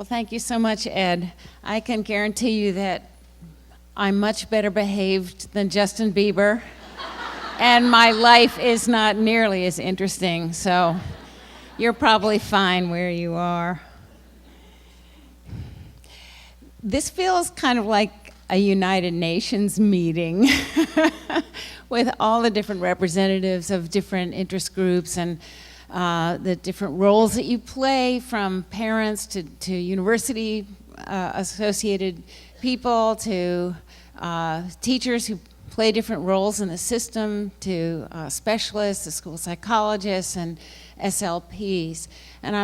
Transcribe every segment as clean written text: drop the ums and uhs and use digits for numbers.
Well, thank you so much, Ed. I can guarantee you that I'm much better behaved than Justin Bieber, and my life is not nearly as interesting, so you're probably fine where you are. This feels kind of like a United Nations meeting with all the different representatives of different interest groups and the different roles that you play, from parents to university associated people to teachers who play different roles in the system, to specialists, the school psychologists, and SLPs. And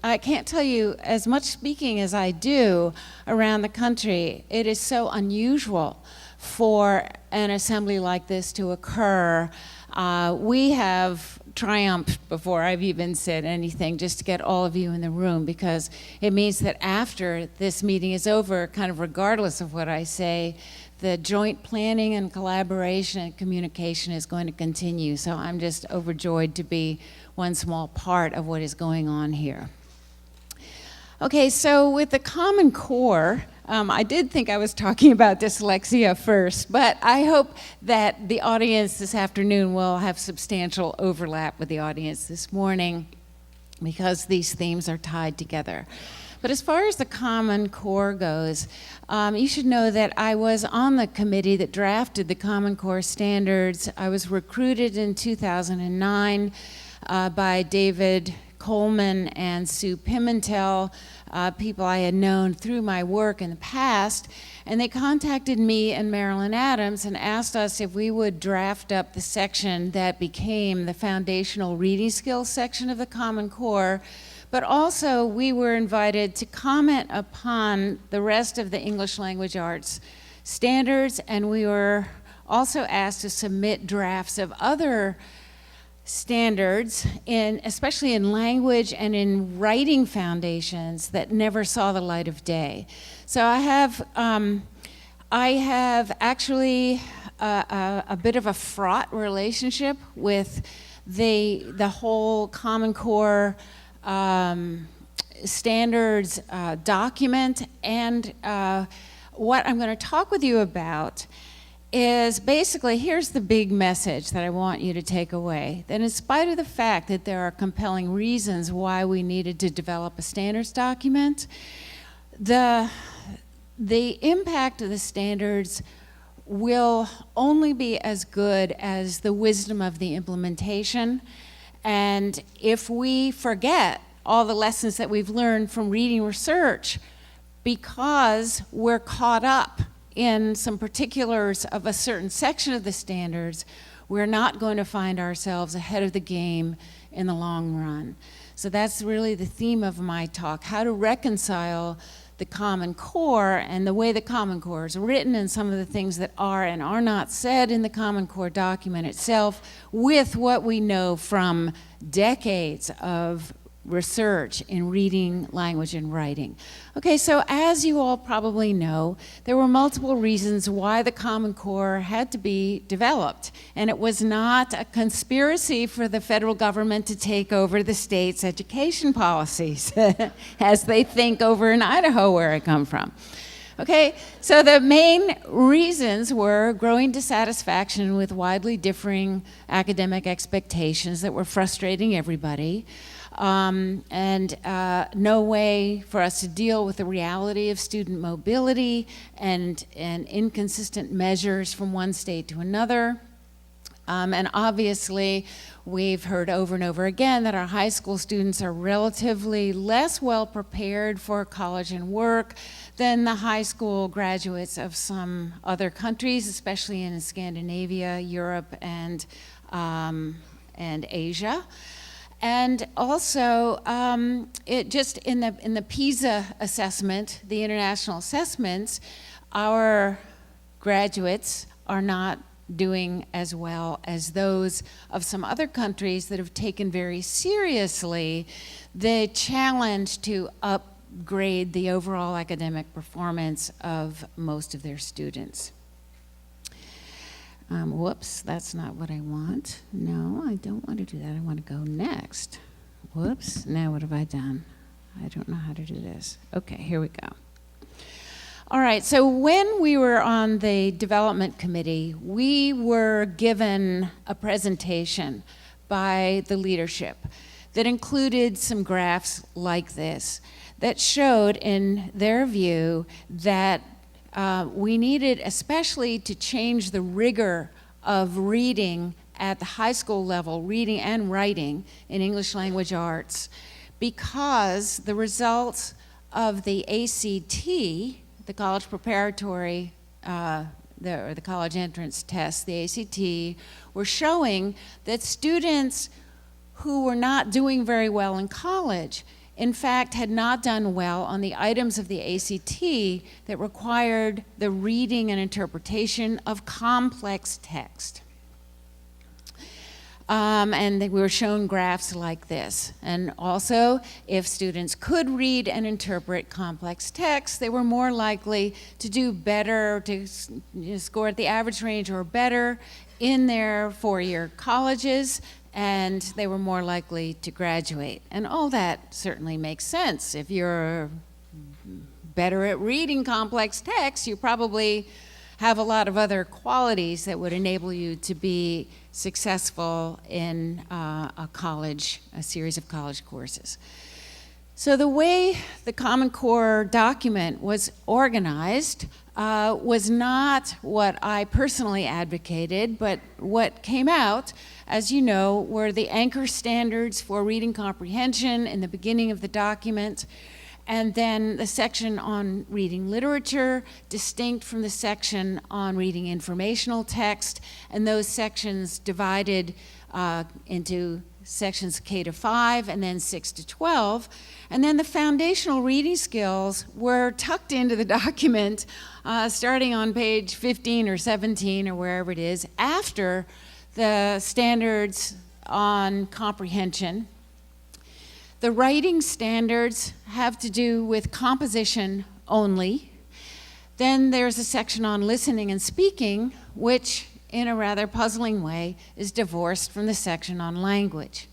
I can't tell you, as much speaking as I do around the country, it is so unusual for an assembly like this to occur. We have triumphed before I've even said anything, just to get all of you in the room, because it means that after this meeting is over, kind of regardless of what I say, the joint planning and collaboration and communication is going to continue. So I'm just overjoyed to be one small part of what is going on here. Okay, so with the Common Core, I did think I was talking about dyslexia first, but I hope that the audience this afternoon will have substantial overlap with the audience this morning, because these themes are tied together. But as far as the Common Core goes, you should know that I was on the committee that drafted the Common Core standards. I was recruited in 2009 by David Coleman and Sue Pimentel, people I had known through my work in the past, and they contacted me and Marilyn Adams and asked us if we would draft up the section that became the foundational reading skills section of the Common Core. But also, we were invited to comment upon the rest of the English language arts standards, and we were also asked to submit drafts of other standards, especially in language and in writing foundations, that never saw the light of day. So I have actually a bit of a fraught relationship with the whole Common Core standards document, and what I'm going to talk with you about is basically, here's the big message that I want you to take away: that in spite of the fact that there are compelling reasons why we needed to develop a standards document, the impact of the standards will only be as good as the wisdom of the implementation. And if we forget all the lessons that we've learned from reading research because we're caught up in some particulars of a certain section of the standards, we're not going to find ourselves ahead of the game in the long run. So that's really the theme of my talk: how to reconcile the Common Core and the way the Common Core is written, and some of the things that are and are not said in the Common Core document itself, with what we know from decades of research in reading, language, and writing. Okay, so as you all probably know, there were multiple reasons why the Common Core had to be developed, and it was not a conspiracy for the federal government to take over the state's education policies, as they think over in Idaho, where I come from. Okay, so the main reasons were growing dissatisfaction with widely differing academic expectations that were frustrating everybody, and no way for us to deal with the reality of student mobility and inconsistent measures from one state to another. And obviously, we've heard over and over again that our high school students are relatively less well prepared for college and work than the high school graduates of some other countries, especially in Scandinavia, Europe, and Asia. And also, it just in the PISA assessment, the international assessments, our graduates are not doing as well as those of some other countries that have taken very seriously the challenge to upgrade the overall academic performance of most of their students. Whoops, that's not what I want. No, I don't want to do that. I want to go next. Whoops, now what have I done? I don't know how to do this. Okay, here we go. All right, so when we were on the development committee, we were given a presentation by the leadership that included some graphs like this that showed, in their view, that we needed especially to change the rigor of reading at the high school level, reading and writing in English language arts, because the results of the ACT, the college preparatory, or the college entrance test, the ACT, were showing that students who were not doing very well in college, in fact, had not done well on the items of the ACT that required the reading and interpretation of complex text. And we were shown graphs like this. And also, if students could read and interpret complex text, they were more likely to do better, to score at the average range or better in their four-year colleges, and they were more likely to graduate. And all that certainly makes sense. If you're better at reading complex text, you probably have a lot of other qualities that would enable you to be successful in a series of college courses. So the way the Common Core document was organized was not what I personally advocated, but what came out, as you know, were the anchor standards for reading comprehension in the beginning of the document, and then the section on reading literature, distinct from the section on reading informational text, and those sections divided into sections K to 5 and then 6 to 12. And then the foundational reading skills were tucked into the document starting on page 15 or 17 or wherever it is, after the standards on comprehension. The writing standards have to do with composition only. Then there's a section on listening and speaking, which, in a rather puzzling way, is divorced from the section on language.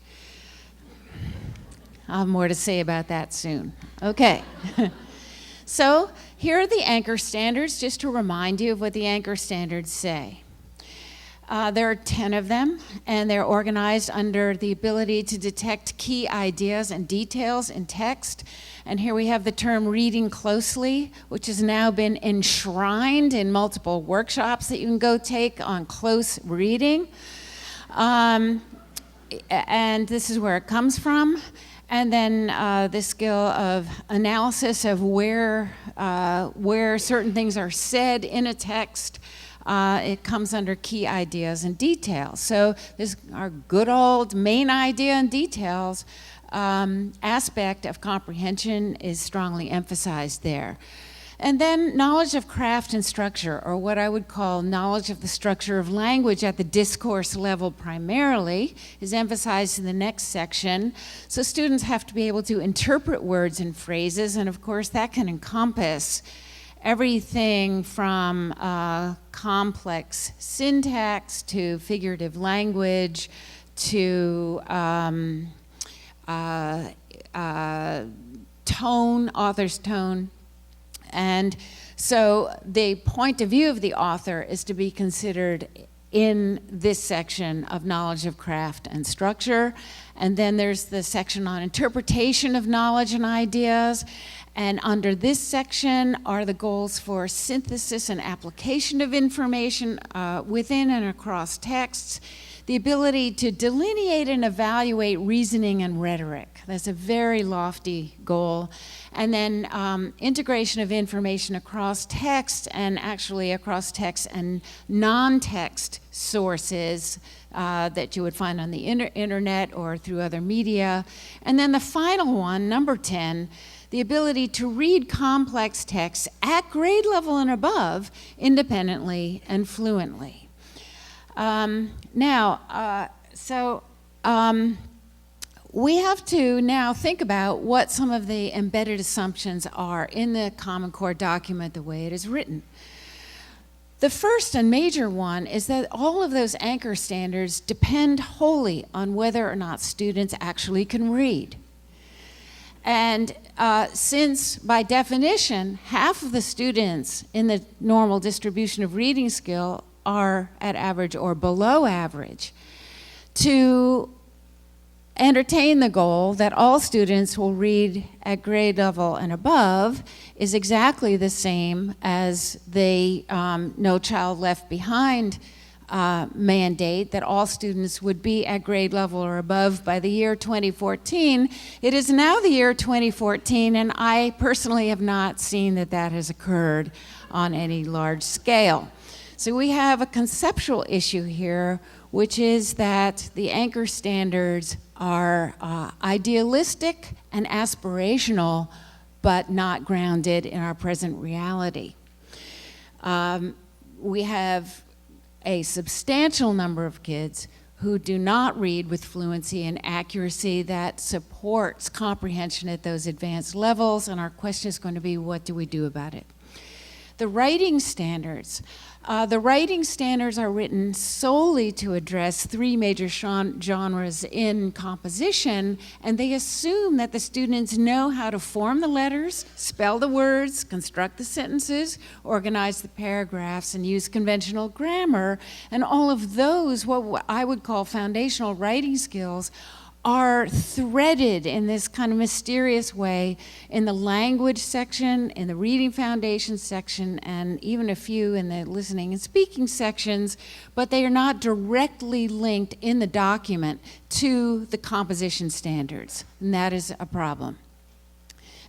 I'll have more to say about that soon. Okay. So here are the anchor standards, just to remind you of what the anchor standards say. There are 10 of them, and they're organized under the ability to detect key ideas and details in text. And here we have the term reading closely, which has now been enshrined in multiple workshops that you can go take on close reading. And this is where it comes from. And then the skill of analysis of where certain things are said in a text. It comes under key ideas and details. So this our good old main idea and details aspect of comprehension is strongly emphasized there. And then knowledge of craft and structure, or what I would call knowledge of the structure of language at the discourse level primarily, is emphasized in the next section. So students have to be able to interpret words and phrases, and of course that can encompass everything from complex syntax to figurative language to tone, author's tone. And so the point of view of the author is to be considered in this section of knowledge of craft and structure. And then there's the section on interpretation of knowledge and ideas. And under this section are the goals for synthesis and application of information within and across texts, the ability to delineate and evaluate reasoning and rhetoric. That's a very lofty goal. And then integration of information across text, and actually across text and non-text sources that you would find on the internet or through other media. And then the final one, number 10, the ability to read complex texts at grade level and above independently and fluently. We have to now think about what some of the embedded assumptions are in the Common Core document the way it is written. The first and major one is that all of those anchor standards depend wholly on whether or not students actually can read. And since, by definition, half of the students in the normal distribution of reading skill are at average or below average, to entertain the goal that all students will read at grade level and above is exactly the same as the No Child Left Behind mandate that all students would be at grade level or above by the year 2014. It is now the year 2014, and I personally have not seen that that has occurred on any large scale. So we have a conceptual issue here, which is that the anchor standards are idealistic and aspirational, but not grounded in our present reality. We have a substantial number of kids who do not read with fluency and accuracy that supports comprehension at those advanced levels, and our question is going to be, what do we do about it? The writing standards. The writing standards are written solely to address three major genres in composition, and they assume that the students know how to form the letters, spell the words, construct the sentences, organize the paragraphs, and use conventional grammar. And all of those, what I would call foundational writing skills, are threaded in this kind of mysterious way in the language section, in the reading foundation section, and even a few in the listening and speaking sections, but they are not directly linked in the document to the composition standards, and that is a problem.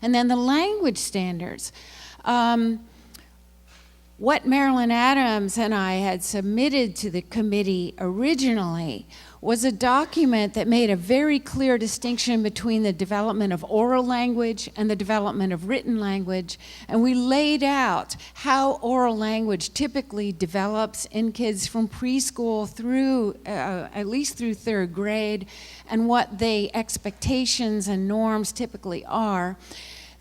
And then the language standards. What Marilyn Adams and I had submitted to the committee originally was a document that made a very clear distinction between the development of oral language and the development of written language, and we laid out how oral language typically develops in kids from preschool through, at least through third grade, and what the expectations and norms typically are.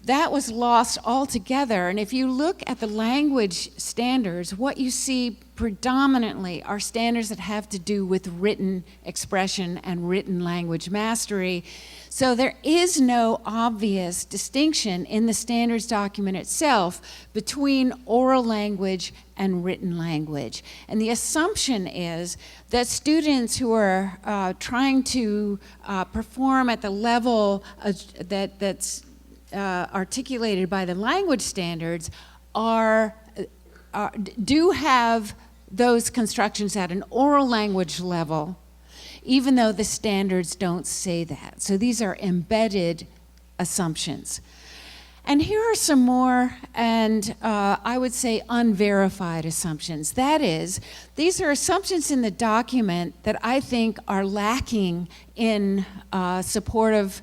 That was lost altogether, and if you look at the language standards, what you see predominantly are standards that have to do with written expression and written language mastery. So there is no obvious distinction in the standards document itself between oral language and written language. And the assumption is that students who are trying to perform at the level that's articulated by the language standards do have those constructions at an oral language level, even though the standards don't say that. So these are embedded assumptions. And here are some more, and I would say unverified assumptions. That is, these are assumptions in the document that I think are lacking in supportive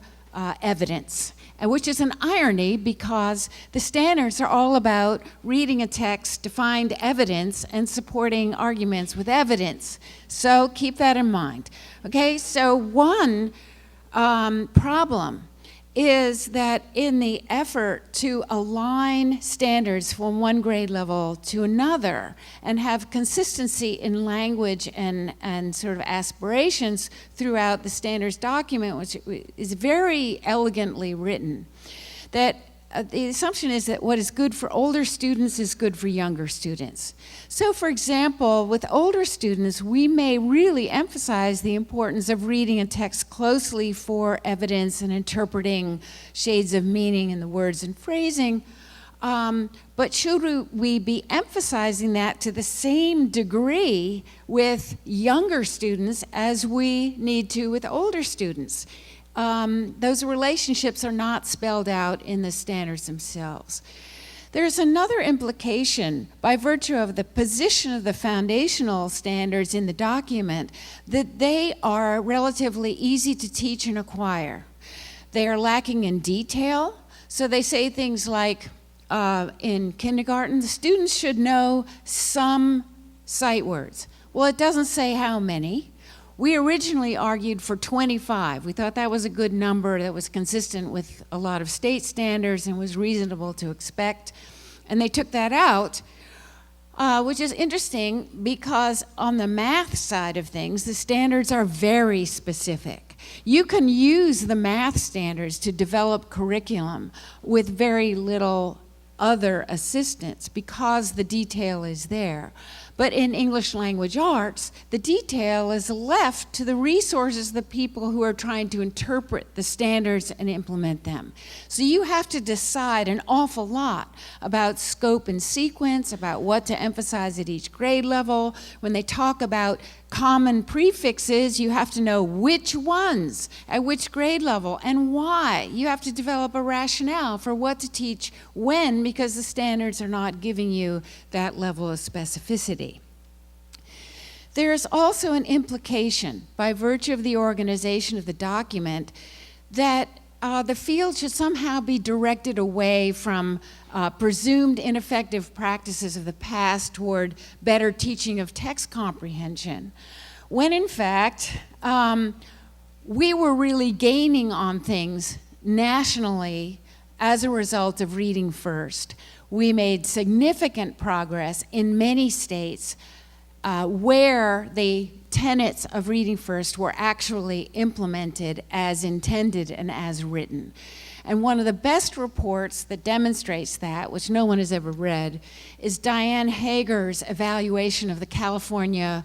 evidence. And which is an irony because the standards are all about reading a text to find evidence and supporting arguments with evidence. So keep that in mind. Okay, so one problem is that in the effort to align standards from one grade level to another and have consistency in language and sort of aspirations throughout the standards document, which is very elegantly written, that the assumption is that what is good for older students is good for younger students. So, for example, with older students, we may really emphasize the importance of reading a text closely for evidence and interpreting shades of meaning in the words and phrasing. But should we be emphasizing that to the same degree with younger students as we need to with older students? Those relationships are not spelled out in the standards themselves. There's another implication by virtue of the position of the foundational standards in the document that they are relatively easy to teach and acquire. They are lacking in detail, so they say things like, in kindergarten, the students should know some sight words. Well, it doesn't say how many. We originally argued for 25. We thought that was a good number that was consistent with a lot of state standards and was reasonable to expect. And they took that out, which is interesting because on the math side of things, the standards are very specific. You can use the math standards to develop curriculum with very little other assistance because the detail is there. But in English language arts, the detail is left to the resources of the people who are trying to interpret the standards and implement them. So you have to decide an awful lot about scope and sequence, about what to emphasize at each grade level. When they talk about common prefixes, you have to know which ones at which grade level and why. You have to develop a rationale for what to teach when, because the standards are not giving you that level of specificity. There is also an implication, by virtue of the organization of the document, that the field should somehow be directed away from presumed ineffective practices of the past toward better teaching of text comprehension, when in fact we were really gaining on things nationally as a result of reading first. We made significant progress in many states where the tenets of reading first were actually implemented as intended and as written. And one of the best reports that demonstrates that, which no one has ever read, is Diane Hager's evaluation of the California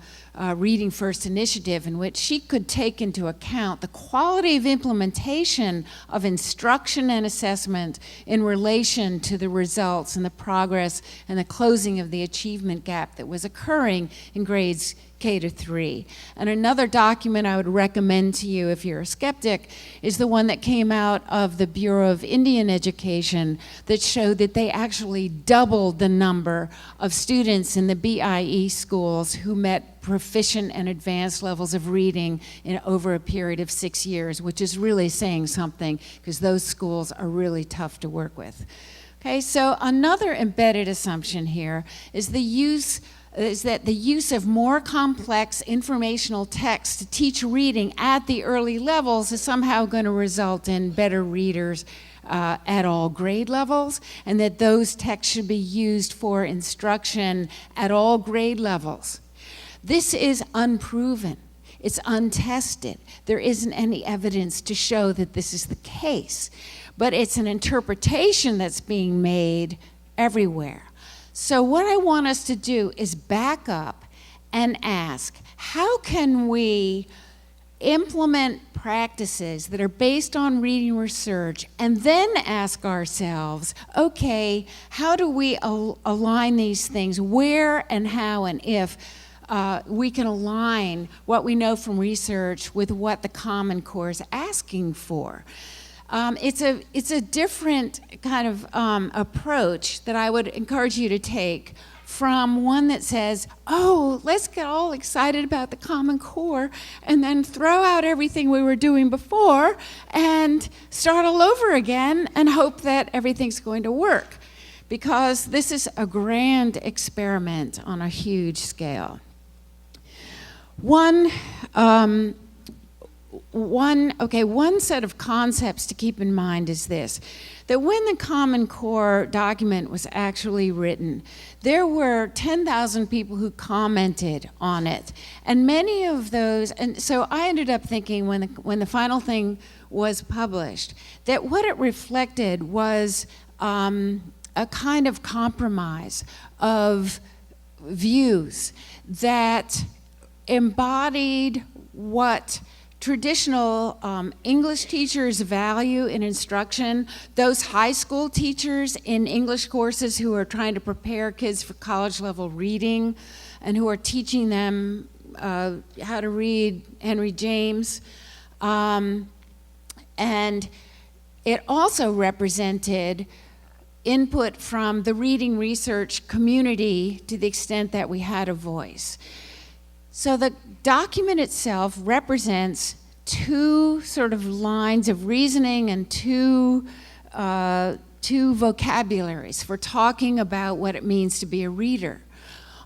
Reading First initiative, in which she could take into account the quality of implementation of instruction and assessment in relation to the results and the progress and the closing of the achievement gap that was occurring in grades K to 3. And another document I would recommend to you if you're a skeptic is the one that came out of the Bureau of Indian Education that showed that they actually doubled the number of students in the BIE schools who met proficient and advanced levels of reading in over a period of 6 years, which is really saying something because those schools are really tough to work with. Okay, so another embedded assumption here is that the use of more complex informational text to teach reading at the early levels is somehow going to result in better readers at all grade levels, and that those texts should be used for instruction at all grade levels. This is unproven. It's untested. There isn't any evidence to show that this is the case, but it's an interpretation that's being made everywhere. So what I want us to do is back up and ask, how can we implement practices that are based on reading research and then ask ourselves, okay, how do we align these things? Where and how and if we can align what we know from research with what the Common Core is asking for? It's a different kind of approach that I would encourage you to take from one that says, oh, let's get all excited about the Common Core and then throw out everything we were doing before and start all over again and hope that everything's going to work. Because this is a grand experiment on a huge scale. One set of concepts to keep in mind is this, that when the Common Core document was actually written, there were 10,000 people who commented on it. And many of those, and so I ended up thinking when the final thing was published, that what it reflected was a kind of compromise of views that embodied what traditional English teachers value in instruction, those high school teachers in English courses who are trying to prepare kids for college level reading and who are teaching them how to read Henry James. And it also represented input from the reading research community to the extent that we had a voice. So the document itself represents two sort of lines of reasoning and two vocabularies for talking about what it means to be a reader.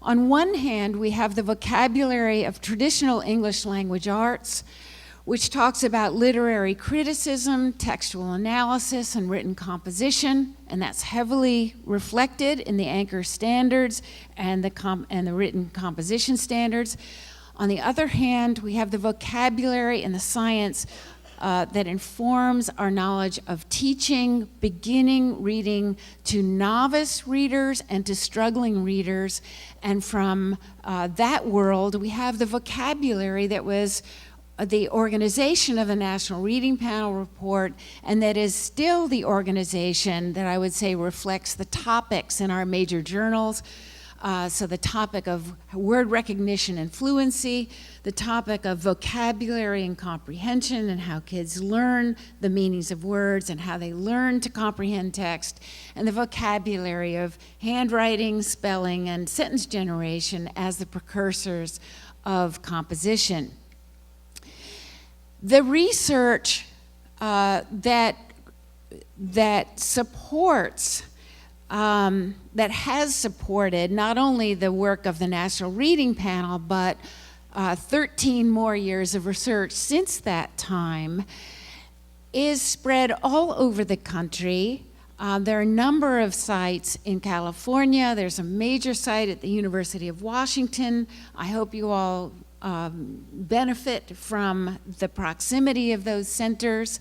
On one hand, we have the vocabulary of traditional English language arts, which talks about literary criticism, textual analysis, and written composition, and that's heavily reflected in the anchor standards and the written composition standards. On the other hand, we have the vocabulary and the science that informs our knowledge of teaching, beginning reading to novice readers and to struggling readers. And from that world, we have the vocabulary that was the organization of the National Reading Panel Report, and that is still the organization that I would say reflects the topics in our major journals. So the topic of word recognition and fluency, the topic of vocabulary and comprehension and how kids learn the meanings of words and how they learn to comprehend text, and the vocabulary of handwriting, spelling, and sentence generation as the precursors of composition. The research that supports that has supported not only the work of the National Reading Panel, but 13 more years of research since that time, is spread all over the country. There are a number of sites in California. There's a major site at the University of Washington. I hope you all benefit from the proximity of those centers.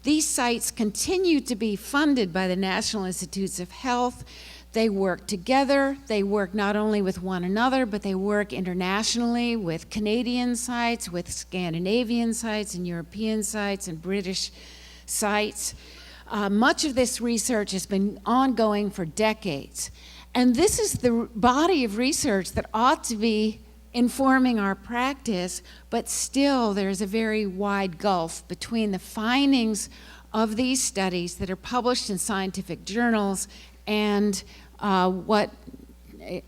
These sites continue to be funded by the National Institutes of Health. They work together. They work not only with one another, but they work internationally with Canadian sites, with Scandinavian sites, and European sites, and British sites. Much of this research has been ongoing for decades. And this is the body of research that ought to be informing our practice, but still there's a very wide gulf between the findings of these studies that are published in scientific journals and what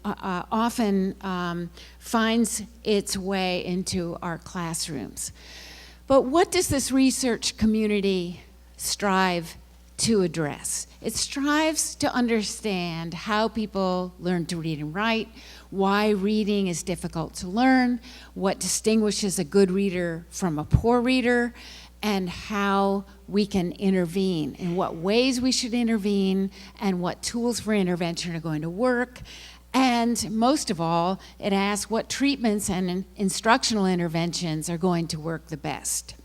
often finds its way into our classrooms. But what does this research community strive to address? It strives to understand how people learn to read and write, why reading is difficult to learn, what distinguishes a good reader from a poor reader, and how we can intervene, in what ways we should intervene, and what tools for intervention are going to work. And most of all, it asks what treatments and instructional interventions are going to work the best.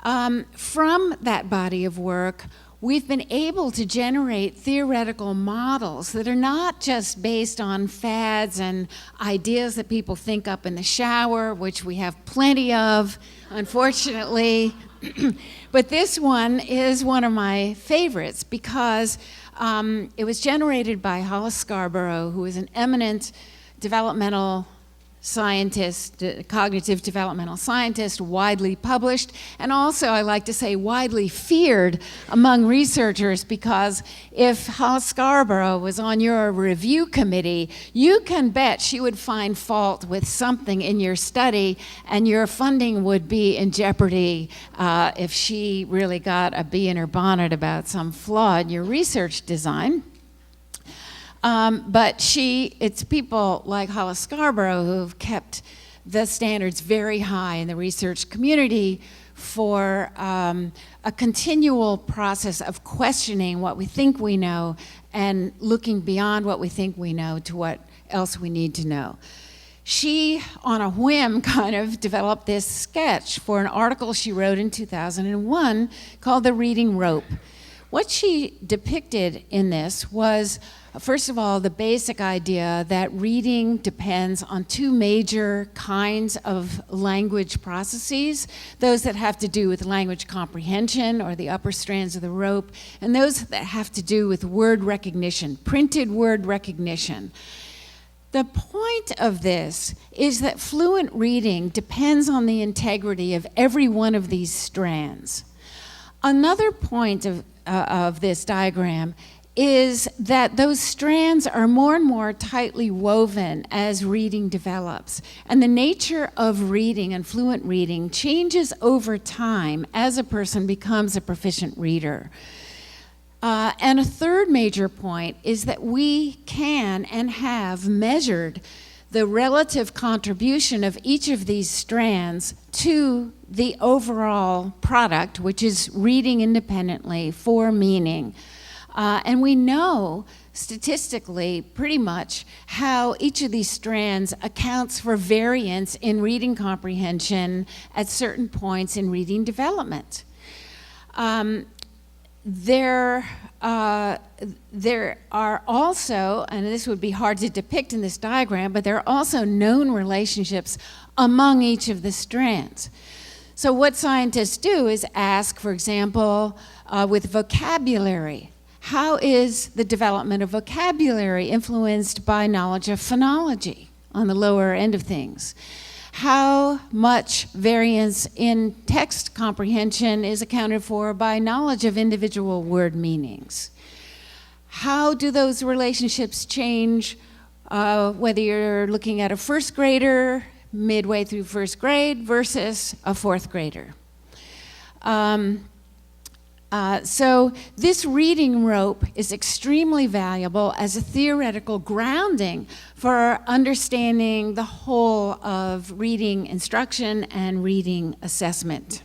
From that body of work, we've been able to generate theoretical models that are not just based on fads and ideas that people think up in the shower, which we have plenty of, unfortunately. But this one is one of my favorites because it was generated by Hollis Scarborough, who is an eminent developmental scientist, cognitive developmental scientist, widely published, and also, I like to say, widely feared among researchers, because if Hollis Scarborough was on your review committee, you can bet she would find fault with something in your study, and your funding would be in jeopardy if she really got a bee in her bonnet about some flaw in your research design. But it's people like Hollis Scarborough who have kept the standards very high in the research community for a continual process of questioning what we think we know and looking beyond what we think we know to what else we need to know. She, on a whim, kind of developed this sketch for an article she wrote in 2001 called The Reading Rope. What she depicted in this was, first of all, the basic idea that reading depends on two major kinds of language processes, those that have to do with language comprehension, or the upper strands of the rope, and those that have to do with word recognition, printed word recognition. The point of this is that fluent reading depends on the integrity of every one of these strands. Another point of this diagram is that those strands are more and more tightly woven as reading develops. And the nature of reading and fluent reading changes over time as a person becomes a proficient reader. And a third major point is that we can and have measured the relative contribution of each of these strands to the overall product, which is reading independently for meaning. And we know statistically pretty much how each of these strands accounts for variance in reading comprehension at certain points in reading development. There are also, and this would be hard to depict in this diagram, but there are also known relationships among each of the strands. So what scientists do is ask, for example, with vocabulary, how is the development of vocabulary influenced by knowledge of phonology on the lower end of things? How much variance in text comprehension is accounted for by knowledge of individual word meanings? How do those relationships change whether you're looking at a first grader midway through first grade versus a fourth grader? So this reading rope is extremely valuable as a theoretical grounding for understanding the whole of reading instruction and reading assessment.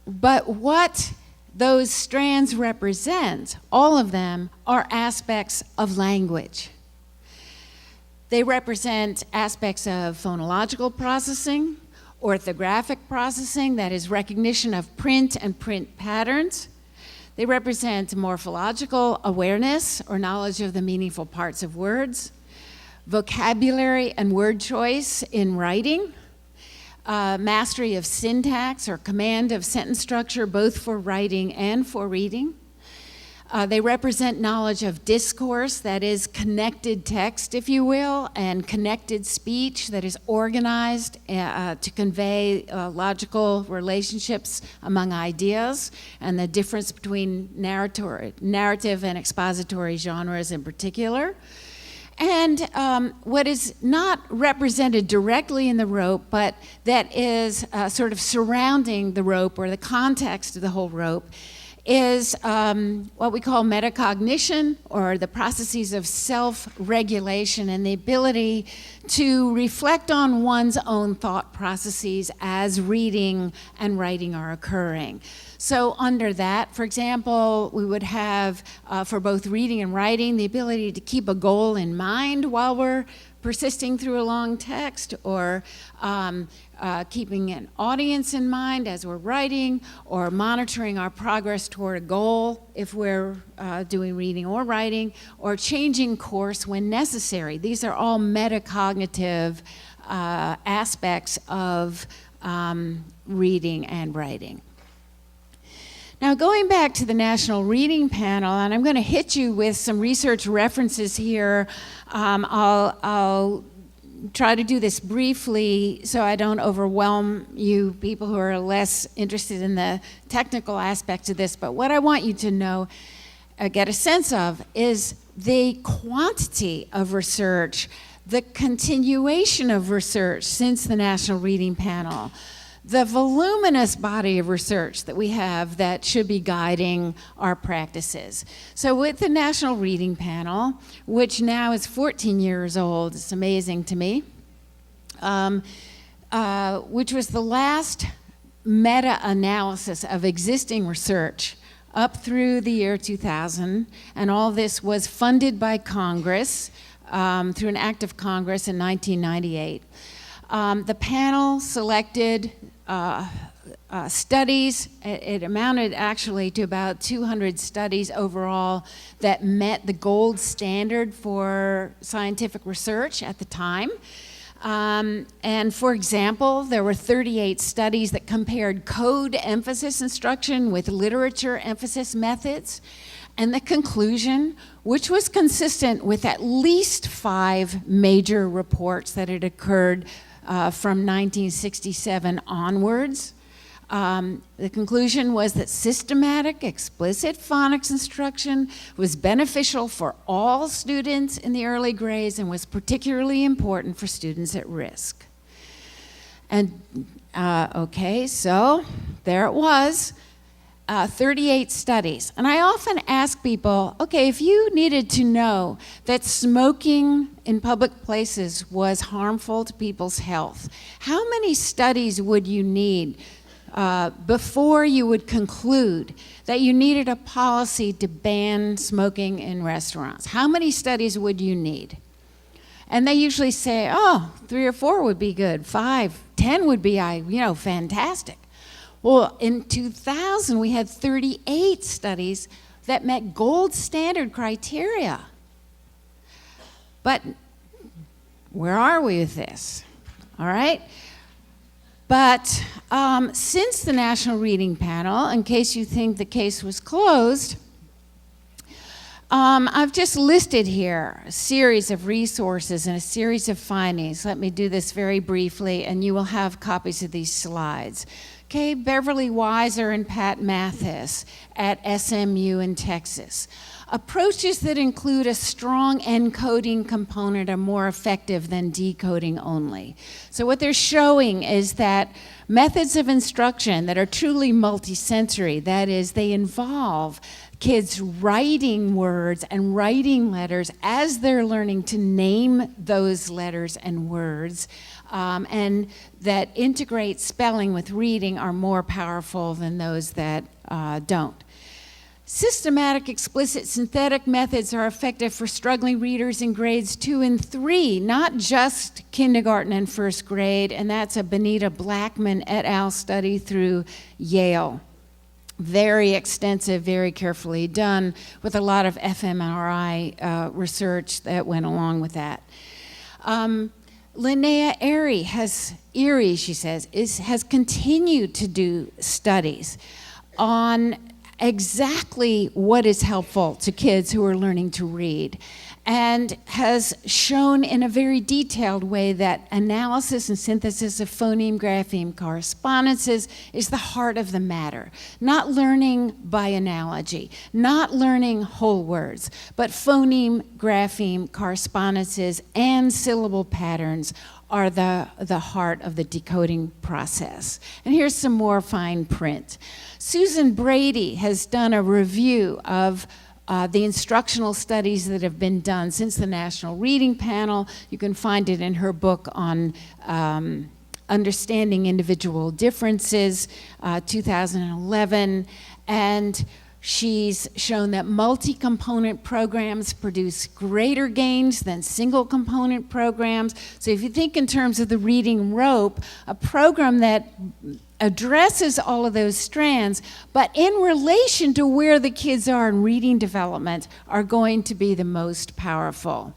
But what those strands represent, all of them, are aspects of language. They represent aspects of phonological processing, orthographic processing, that is recognition of print and print patterns. They represent morphological awareness or knowledge of the meaningful parts of words, vocabulary and word choice in writing, mastery of syntax or command of sentence structure, both for writing and for reading. They represent knowledge of discourse, that is connected text, if you will, and connected speech, that is organized to convey logical relationships among ideas, and the difference between narrative and expository genres in particular. And what is not represented directly in the rope, but that is sort of surrounding the rope or the context of the whole rope, is what we call metacognition, or the processes of self-regulation and the ability to reflect on one's own thought processes as reading and writing are occurring. So under that, for example, we would have, for both reading and writing, the ability to keep a goal in mind while we're persisting through a long text, or keeping an audience in mind as we're writing, or monitoring our progress toward a goal if we're doing reading or writing, or changing course when necessary. These are all metacognitive aspects of reading and writing. Now, going back to the National Reading Panel, and I'm going to hit you with some research references here. I'll try to do this briefly so I don't overwhelm you people who are less interested in the technical aspects of this. But what I want you to know, get a sense of, is the quantity of research, the continuation of research since the National Reading Panel, the voluminous body of research that we have that should be guiding our practices. So with the National Reading Panel, which now is 14 years old, it's amazing to me, which was the last meta-analysis of existing research up through the year 2000, and all this was funded by Congress through an act of Congress in 1998. The panel selected studies. It amounted actually to about 200 studies overall that met the gold standard for scientific research at the time. And for example, there were 38 studies that compared code emphasis instruction with literature emphasis methods. And the conclusion, which was consistent with at least 5 major reports that had occurred from 1967 onwards. The conclusion was that systematic, explicit phonics instruction was beneficial for all students in the early grades and was particularly important for students at risk. And okay, so there it was. 38 studies. And I often ask people, okay, if you needed to know that smoking in public places was harmful to people's health, how many studies would you need before you would conclude that you needed a policy to ban smoking in restaurants? How many studies would you need? And they usually say, oh, 3 or 4 would be good, 5, 10 would be, fantastic. Well, in 2000, we had 38 studies that met gold standard criteria. But where are we with this? All right? But since the National Reading Panel, in case you think the case was closed, I've just listed here a series of resources and a series of findings. Let me do this very briefly, and you will have copies of these slides. Okay, Beverly Weiser and Pat Mathis at SMU in Texas. Approaches that include a strong encoding component are more effective than decoding only. So what they're showing is that methods of instruction that are truly multisensory, that is, they involve kids writing words and writing letters as they're learning to name those letters and words, and that integrate spelling with reading are more powerful than those that don't. Systematic, explicit, synthetic methods are effective for struggling readers in grades 2 and 3, not just kindergarten and first grade, and that's a Benita Blackman et al. Study through Yale. Very extensive, very carefully done, with a lot of fMRI research that went along with that. Linnea Erie has continued to do studies on exactly what is helpful to kids who are learning to read, and has shown in a very detailed way that analysis and synthesis of phoneme grapheme correspondences is the heart of the matter. Not learning by analogy, not learning whole words, but phoneme grapheme correspondences and syllable patterns are the heart of the decoding process. And here's some more fine print. Susan Brady has done a review of the instructional studies that have been done since the National Reading Panel. You can find it in her book on Understanding Individual Differences, 2011. And she's shown that multi-component programs produce greater gains than single-component programs. So if you think in terms of the reading rope, a program that addresses all of those strands, but in relation to where the kids are in reading development, are going to be the most powerful.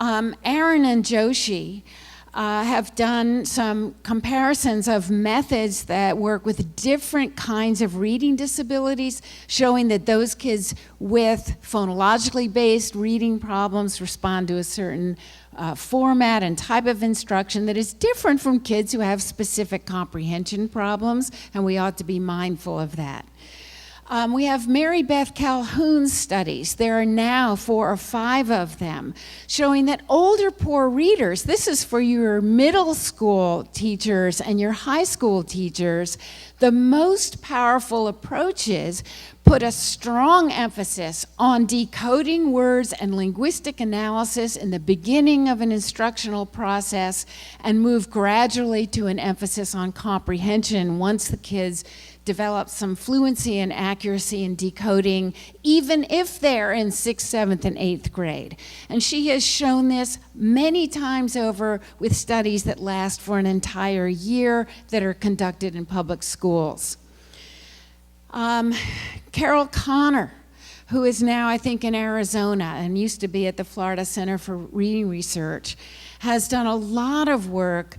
Aaron and Joshi have done some comparisons of methods that work with different kinds of reading disabilities, showing that those kids with phonologically based reading problems respond to a certain format and type of instruction that is different from kids who have specific comprehension problems, and we ought to be mindful of that. We have Mary Beth Calhoun's studies. There are now 4 or 5 of them showing that older poor readers, this is for your middle school teachers and your high school teachers, the most powerful approaches put a strong emphasis on decoding words and linguistic analysis in the beginning of an instructional process, and move gradually to an emphasis on comprehension once the kids develop some fluency and accuracy in decoding, even if they're in 6th, 7th, and 8th grade. And she has shown this many times over with studies that last for an entire year that are conducted in public schools. Carol Connor, who is now, I think, in Arizona and used to be at the Florida Center for Reading Research, has done a lot of work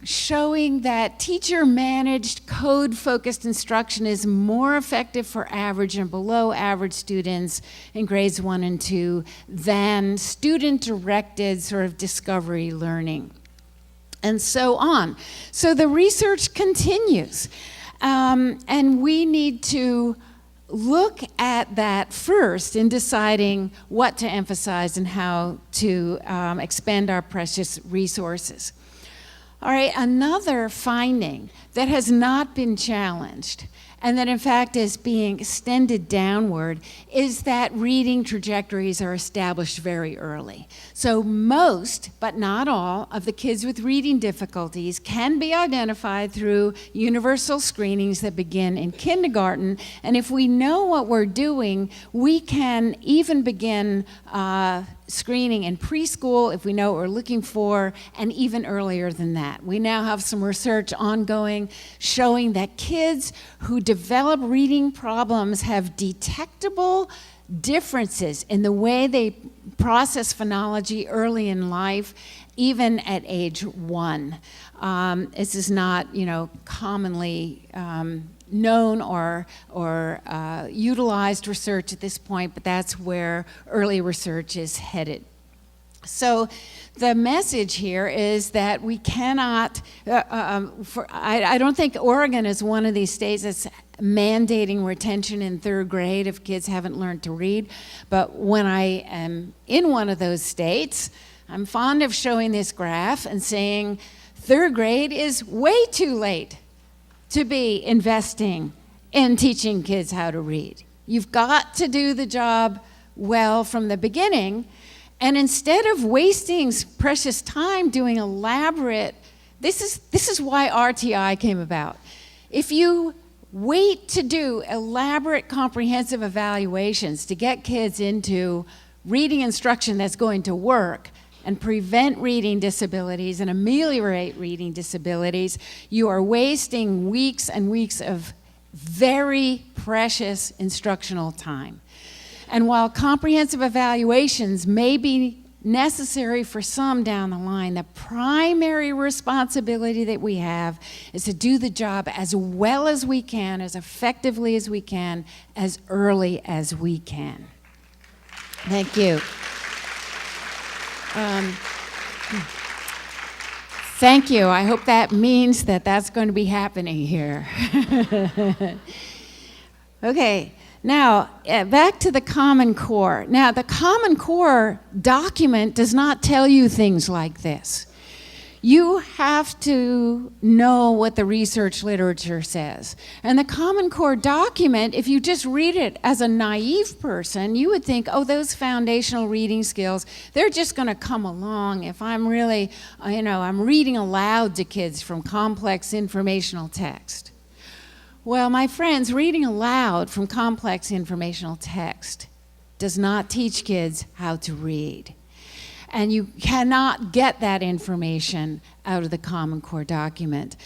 showing that teacher-managed, code-focused instruction is more effective for average and below average students in grades 1 and 2 than student-directed sort of discovery learning, and so on. So the research continues, and we need to look at that first in deciding what to emphasize and how to expend our precious resources. All right, another finding that has not been challenged, and that in fact is being extended downward, is that reading trajectories are established very early. So most, but not all, of the kids with reading difficulties can be identified through universal screenings that begin in kindergarten. And if we know what we're doing, we can even begin screening in preschool if we know what we're looking for, and even earlier than that. We now have some research ongoing showing that kids who develop reading problems have detectable differences in the way they process phonology early in life, even at age 1. This is not, commonly known or utilized research at this point, but that's where early research is headed. So the message here is that we cannot, I don't think Oregon is one of these states that's mandating retention in 3rd grade if kids haven't learned to read, but when I am in one of those states, I'm fond of showing this graph and saying 3rd grade is way too late to be investing in teaching kids how to read. You've got to do the job well from the beginning, and instead of wasting precious time doing elaborate, this is why RTI came about. If you wait to do elaborate comprehensive evaluations to get kids into reading instruction that's going to work and prevent reading disabilities and ameliorate reading disabilities, you are wasting weeks and weeks of very precious instructional time. And while comprehensive evaluations may be necessary for some down the line, the primary responsibility that we have is to do the job as well as we can, as effectively as we can, as early as we can. Thank you. Thank you. I hope that means that that's going to be happening here. Okay, now back to the Common Core. Now, the Common Core document does not tell you things like this. You have to know what the research literature says. And the Common Core document, if you just read it as a naive person, you would think, oh, those foundational reading skills, they're just going to come along if I'm really, I'm reading aloud to kids from complex informational text. Well, my friends, reading aloud from complex informational text does not teach kids how to read. And you cannot get that information out of the Common Core document.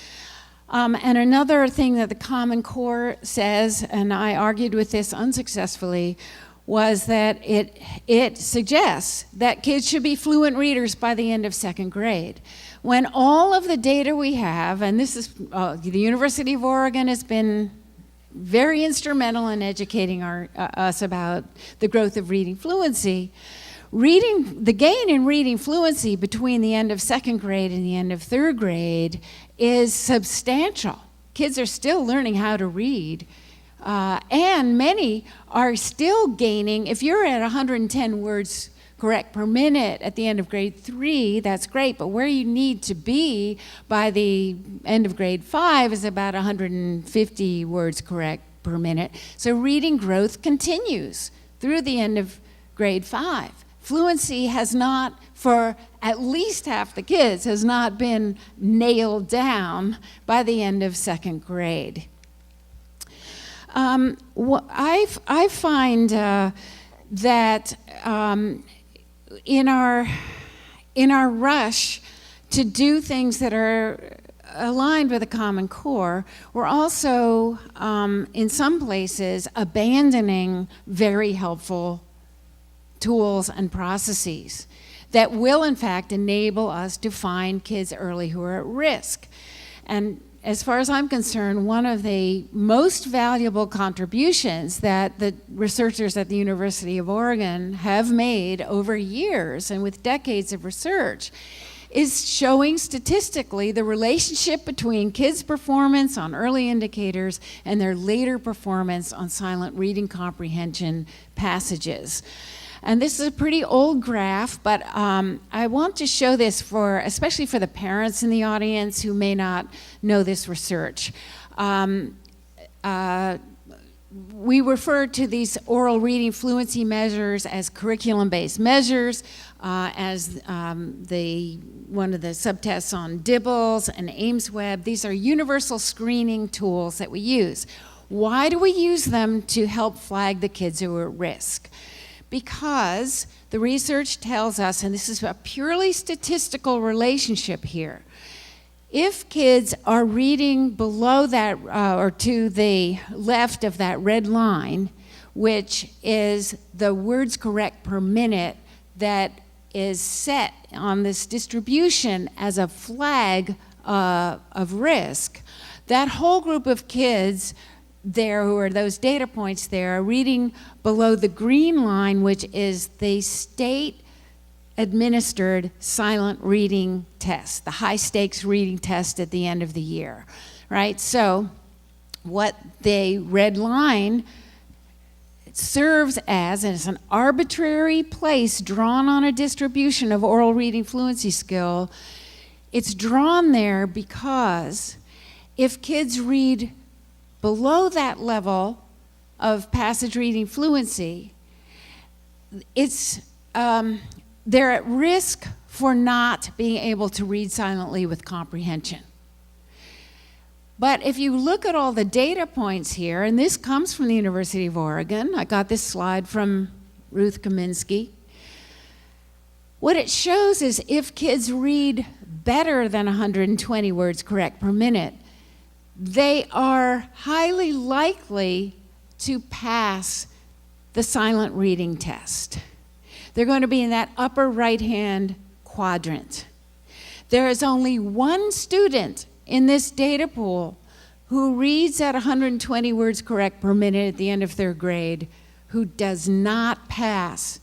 And another thing that the Common Core says, and I argued with this unsuccessfully, was that it suggests that kids should be fluent readers by the end of 2nd grade. When all of the data we have, and this is, the University of Oregon has been very instrumental in educating us about the growth of reading fluency, the gain in reading fluency between the end of 2nd grade and the end of 3rd grade is substantial. Kids are still learning how to read, and many are still gaining. If you're at 110 words correct per minute at the end of grade 3, that's great, but where you need to be by the end of grade 5 is about 150 words correct per minute. So reading growth continues through the end of grade 5. Fluency has not, for at least half the kids, has not been nailed down by the end of 2nd grade. I find that in our rush to do things that are aligned with the Common Core, we're also, in some places, abandoning very helpful tools and processes that will, in fact, enable us to find kids early who are at risk. And as far as I'm concerned, one of the most valuable contributions that the researchers at the University of Oregon have made over years and with decades of research is showing statistically the relationship between kids' performance on early indicators and their later performance on silent reading comprehension passages. And this is a pretty old graph, but I want to show this especially for the parents in the audience who may not know this research. We refer to these oral reading fluency measures as curriculum-based measures, as one of the subtests on Dibbles and Ames Web. These are universal screening tools that we use. Why do we use them? To help flag the kids who are at risk. Because the research tells us, and this is a purely statistical relationship here, if kids are reading below that, or to the left of that red line, which is the words correct per minute that is set on this distribution as a flag of risk, that whole group of kids there, who are those data points there, are reading below the green line, which is the state administered silent reading test, the high stakes reading test at the end of the year, right? So what the red line serves as is an arbitrary place drawn on a distribution of oral reading fluency skill. It's drawn there because if kids read below that level of passage reading fluency, they're at risk for not being able to read silently with comprehension. But if you look at all the data points here, and this comes from the University of Oregon, I got this slide from Ruth Kaminsky. What it shows is if kids read better than 120 words correct per minute, they are highly likely to pass the silent reading test. They're going to be in that upper right-hand quadrant. There is only one student in this data pool who reads at 120 words correct per minute at the end of third grade who does not pass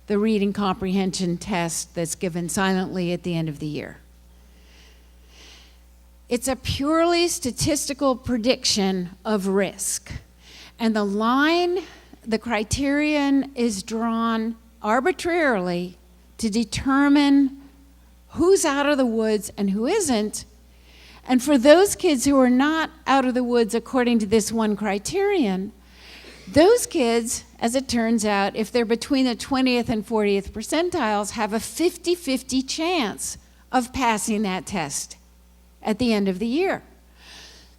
the reading comprehension test that's given silently at the end of the year. It's a purely statistical prediction of risk. And the criterion is drawn arbitrarily to determine who's out of the woods and who isn't. And for those kids who are not out of the woods according to this one criterion, those kids, as it turns out, if they're between the 20th and 40th percentiles, have a 50-50 chance of passing that test at the end of the year.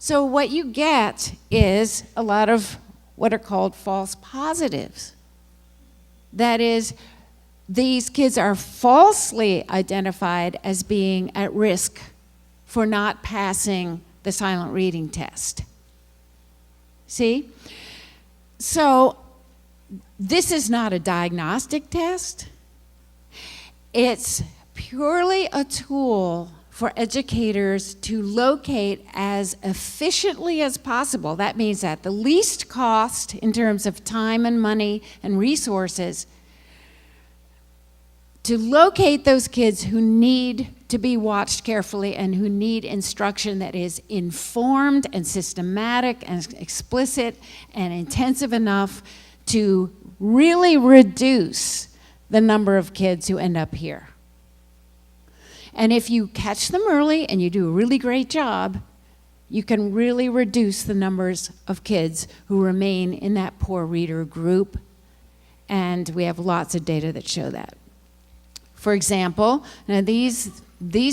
So what you get is a lot of what are called false positives. That is, these kids are falsely identified as being at risk for not passing the silent reading test. See? So this is not a diagnostic test. It's purely a tool for educators to locate as efficiently as possible. That means at the least cost in terms of time and money and resources, to locate those kids who need to be watched carefully and who need instruction that is informed and systematic and explicit and intensive enough to really reduce the number of kids who end up here. And if you catch them early and you do a really great job, you can really reduce the numbers of kids who remain in that poor reader group. And we have lots of data that show that. For example, now these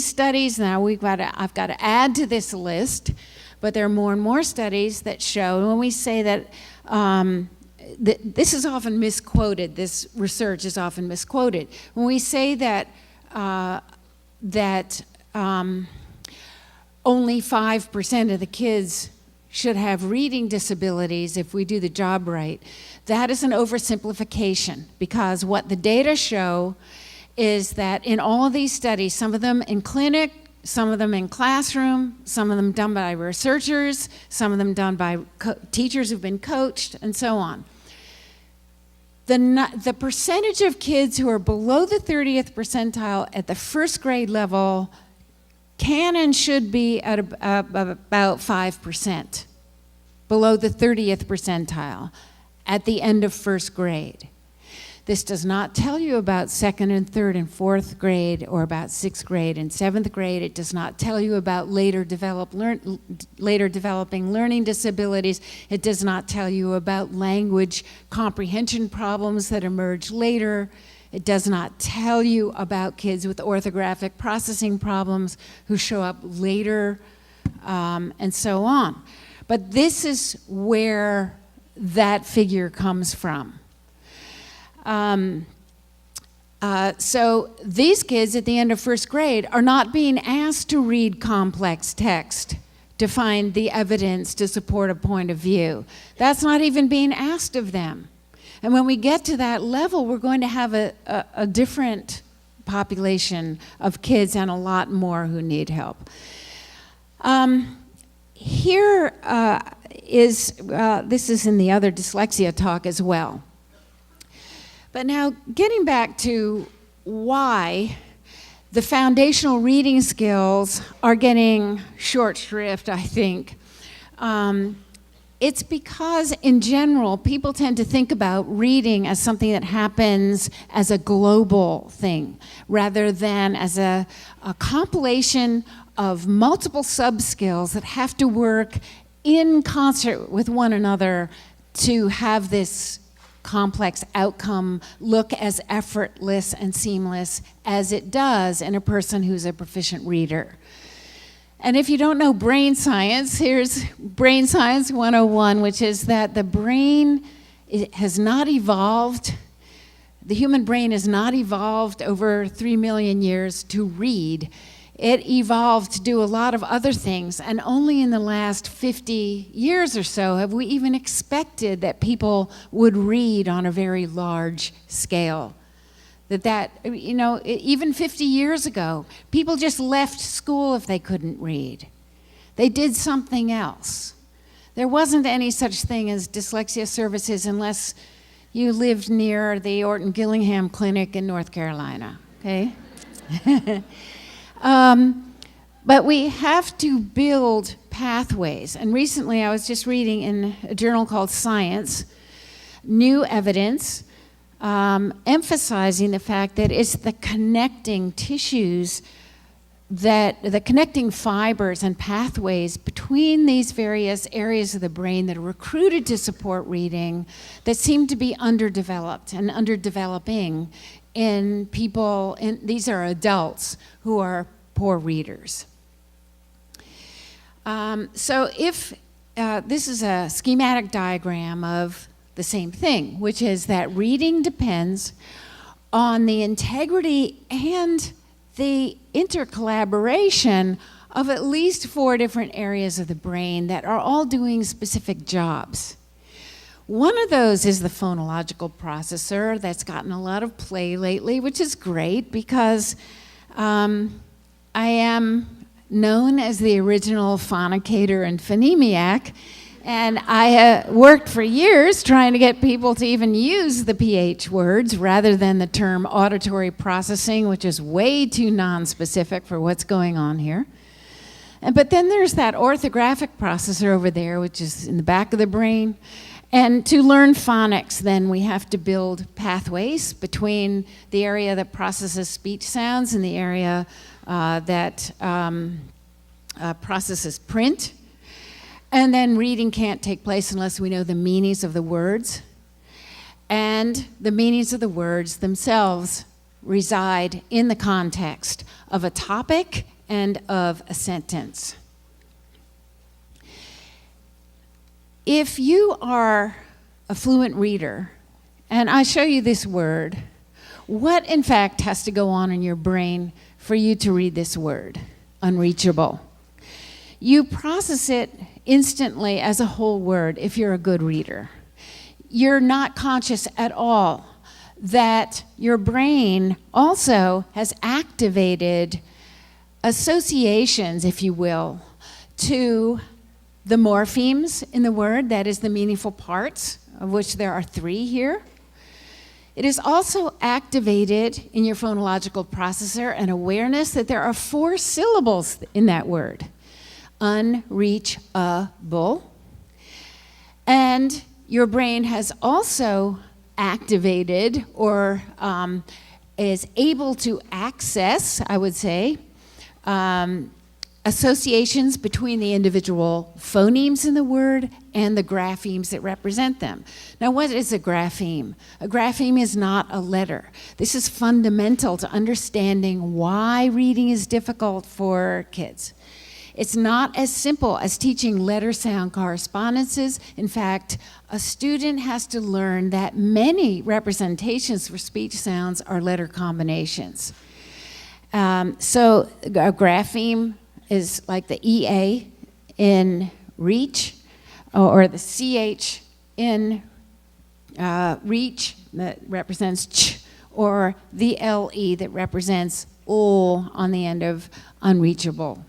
studies, now I've got to add to this list, but there are more and more studies that show, when we say that, this is often misquoted, this research is often misquoted. When we say that only 5% of the kids should have reading disabilities if we do the job right, that is an oversimplification, because what the data show is that in all of these studies, some of them in clinic, some of them in classroom, some of them done by researchers, some of them done by teachers who've been coached, and so on. The percentage of kids who are below the 30th percentile at the first grade level can and should be at about 5%, below the 30th percentile at the end of first grade. This does not tell you about second and third and fourth grade or about sixth grade and seventh grade. It does not tell you about later developing learning disabilities. It does not tell you about language comprehension problems that emerge later. It does not tell you about kids with orthographic processing problems who show up later, and so on. But this is where that figure comes from. So these kids at the end of first grade are not being asked to read complex text to find the evidence to support a point of view. That's not even being asked of them. And when we get to that level, we're going to have a different population of kids and a lot more who need help. This is in the other dyslexia talk as well. But now, getting back to why the foundational reading skills are getting short shrift, I think. It's because, in general, people tend to think about reading as something that happens as a global thing, rather than as a compilation of multiple sub-skills that have to work in concert with one another to have this complex outcome look as effortless and seamless as it does in a person who's a proficient reader. And if you don't know brain science, here's Brain Science 101, which is that the brain has not evolved, the human brain has not evolved over 3 million years to read. It evolved to do a lot of other things, and only in the last 50 years or so have we even expected that people would read on a very large scale. Even 50 years ago, people just left school if they couldn't read. They did something else. There wasn't any such thing as dyslexia services unless you lived near the Orton Gillingham Clinic in North Carolina, okay? But we have to build pathways. And recently I was just reading in a journal called Science, new evidence emphasizing the fact that it's the connecting tissues, the connecting fibers and pathways between these various areas of the brain that are recruited to support reading that seem to be underdeveloped and underdeveloping in people, these are adults who are poor readers. So if this is a schematic diagram of the same thing, which is that reading depends on the integrity and the intercollaboration of at least 4 different areas of the brain that are all doing specific jobs. One of those is the phonological processor that's gotten a lot of play lately, which is great because I am known as the original phonicator and phonemiac, and I worked for years trying to get people to even use the PH words rather than the term auditory processing, which is way too non-specific for what's going on here. But then there's that orthographic processor over there, which is in the back of the brain. And to learn phonics, then we have to build pathways between the area that processes speech sounds and the area that processes print. And then reading can't take place unless we know the meanings of the words. And the meanings of the words themselves reside in the context of a topic and of a sentence. If you are a fluent reader, and I show you this word, what in fact has to go on in your brain for you to read this word, unreachable? You process it instantly as a whole word if you're a good reader. You're not conscious at all that your brain also has activated associations, if you will, to the morphemes in the word, that is the meaningful parts, of which there are 3 here. It is also activated in your phonological processor an awareness that there are 4 syllables in that word. Unreachable. And your brain has also activated or is able to access, I would say, associations between the individual phonemes in the word and the graphemes that represent them. Now, what is a grapheme? A grapheme is not a letter. This is fundamental to understanding why reading is difficult for kids. It's not as simple as teaching letter-sound correspondences. In fact, a student has to learn that many representations for speech sounds are letter combinations. So a grapheme is like the EA in reach, or the CH in reach that represents ch, or the LE that represents ul on the end of unreachable.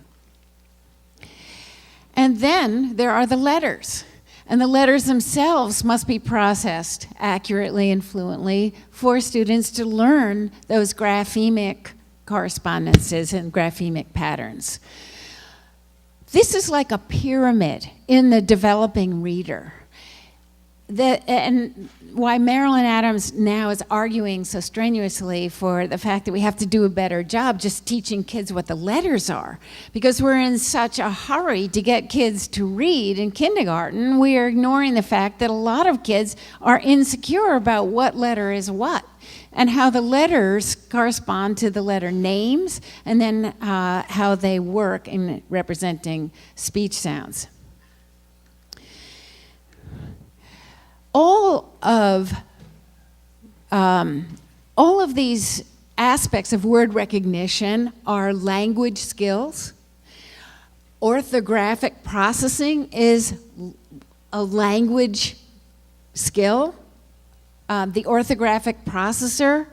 And then there are the letters. And the letters themselves must be processed accurately and fluently for students to learn those graphemic correspondences and graphemic patterns. This is like a pyramid in the developing reader. And why Marilyn Adams now is arguing so strenuously for the fact that we have to do a better job just teaching kids what the letters are. Because we're in such a hurry to get kids to read in kindergarten, we are ignoring the fact that a lot of kids are insecure about what letter is what, and how the letters correspond to the letter names, and then how they work in representing speech sounds. All of these aspects of word recognition are language skills. Orthographic processing is a language skill. The orthographic processor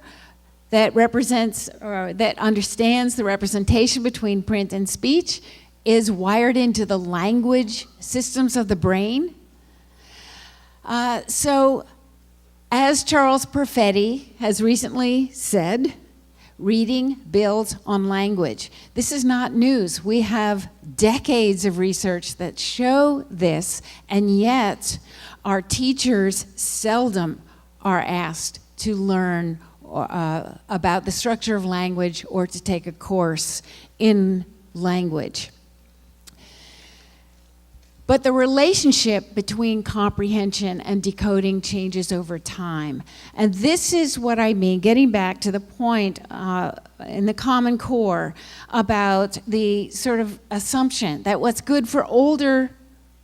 that represents or that understands the representation between print and speech is wired into the language systems of the brain. So, as Charles Perfetti has recently said, reading builds on language. This is not news. We have decades of research that show this, and yet our teachers seldom are asked to learn about the structure of language or to take a course in language. But the relationship between comprehension and decoding changes over time. And this is what I mean, getting back to the point in the Common Core about the sort of assumption that what's good for older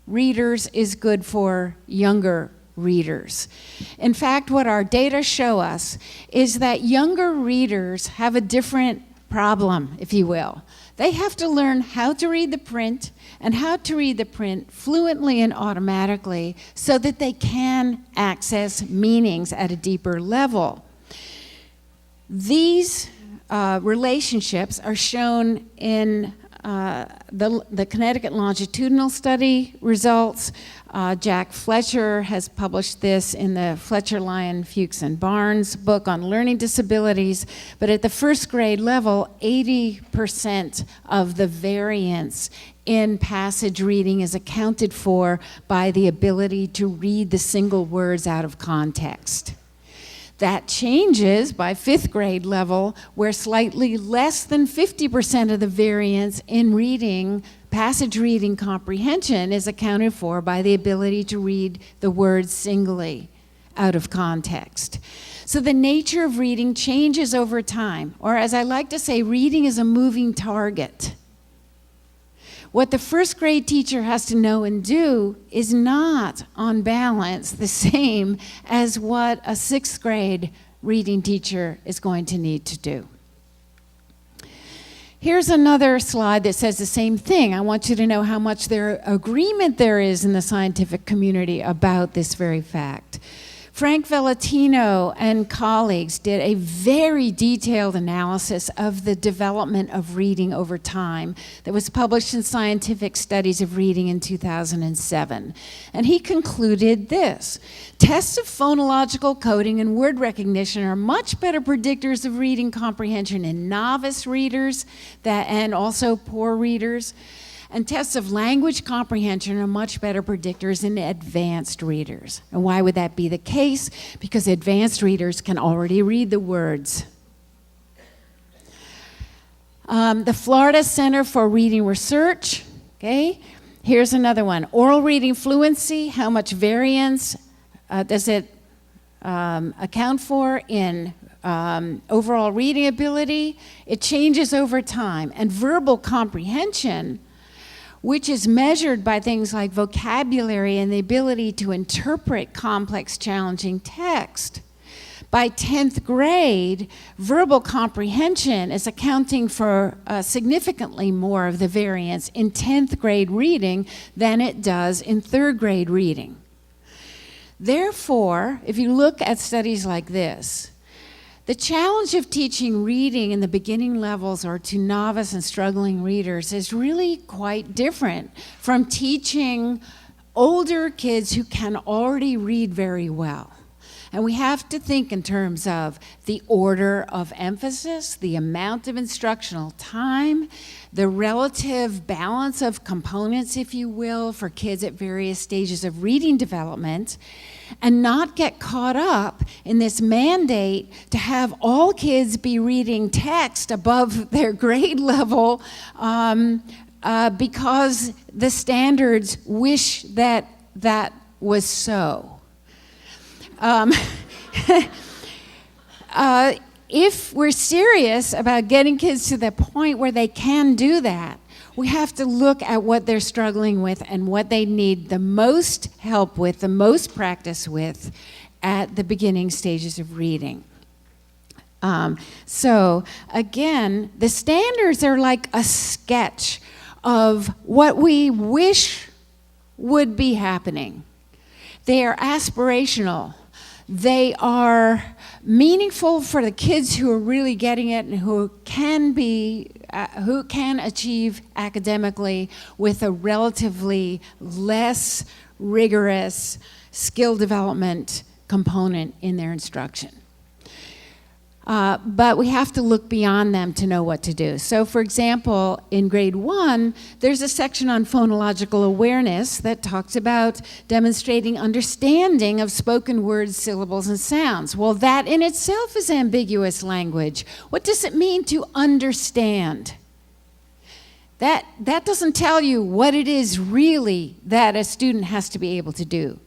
readers is good for younger readers. In fact, what our data show us is that younger readers have a different problem, if you will. They have to learn how to read the print and how to read the print fluently and automatically so that they can access meanings at a deeper level. These relationships are shown in the Connecticut longitudinal study results. Jack Fletcher has published this in the Fletcher, Lyon, Fuchs, and Barnes book on learning disabilities. But at the first grade level, 80% of the variance in passage reading is accounted for by the ability to read the single words out of context. That changes by fifth grade level, where slightly less than 50% of the variance in reading, passage reading comprehension is accounted for by the ability to read the words singly out of context. So the nature of reading changes over time, or as I like to say, reading is a moving target. What the first grade teacher has to know and do is not, on balance, the same as what a sixth grade reading teacher is going to need to do. Here's another slide that says the same thing. I want you to know how much agreement there is in the scientific community about this very fact. Frank Valentino and colleagues did a very detailed analysis of the development of reading over time that was published in Scientific Studies of Reading in 2007. And he concluded this: tests of phonological coding and word recognition are much better predictors of reading comprehension in novice readers and also poor readers. And tests of language comprehension are much better predictors in advanced readers. And why would that be the case? Because advanced readers can already read the words. The Florida Center for Reading Research, okay? Here's another one. Oral reading fluency, how much variance does it account for in overall reading ability? It changes over time. And verbal comprehension, which is measured by things like vocabulary and the ability to interpret complex, challenging text. By 10th grade, verbal comprehension is accounting for significantly more of the variance in 10th grade reading than it does in 3rd grade reading. Therefore, if you look at studies like this, the challenge of teaching reading in the beginning levels or to novice and struggling readers is really quite different from teaching older kids who can already read very well. And we have to think in terms of the order of emphasis, the amount of instructional time, the relative balance of components, if you will, for kids at various stages of reading development, and not get caught up in this mandate to have all kids be reading text above their grade level because the standards wish that that was so. If we're serious about getting kids to the point where they can do that, we have to look at what they're struggling with and what they need the most help with, the most practice with at the beginning stages of reading. So again, the standards are like a sketch of what we wish would be happening. They are aspirational. They are meaningful for the kids who are really getting it and who can achieve academically with a relatively less rigorous skill development component in their instruction. But we have to look beyond them to know what to do. So for example, in grade 1, there's a section on phonological awareness that talks about demonstrating understanding of spoken words, syllables, and sounds. Well, that in itself is ambiguous language. What does it mean to understand? That doesn't tell you what it is really that a student has to be able to do.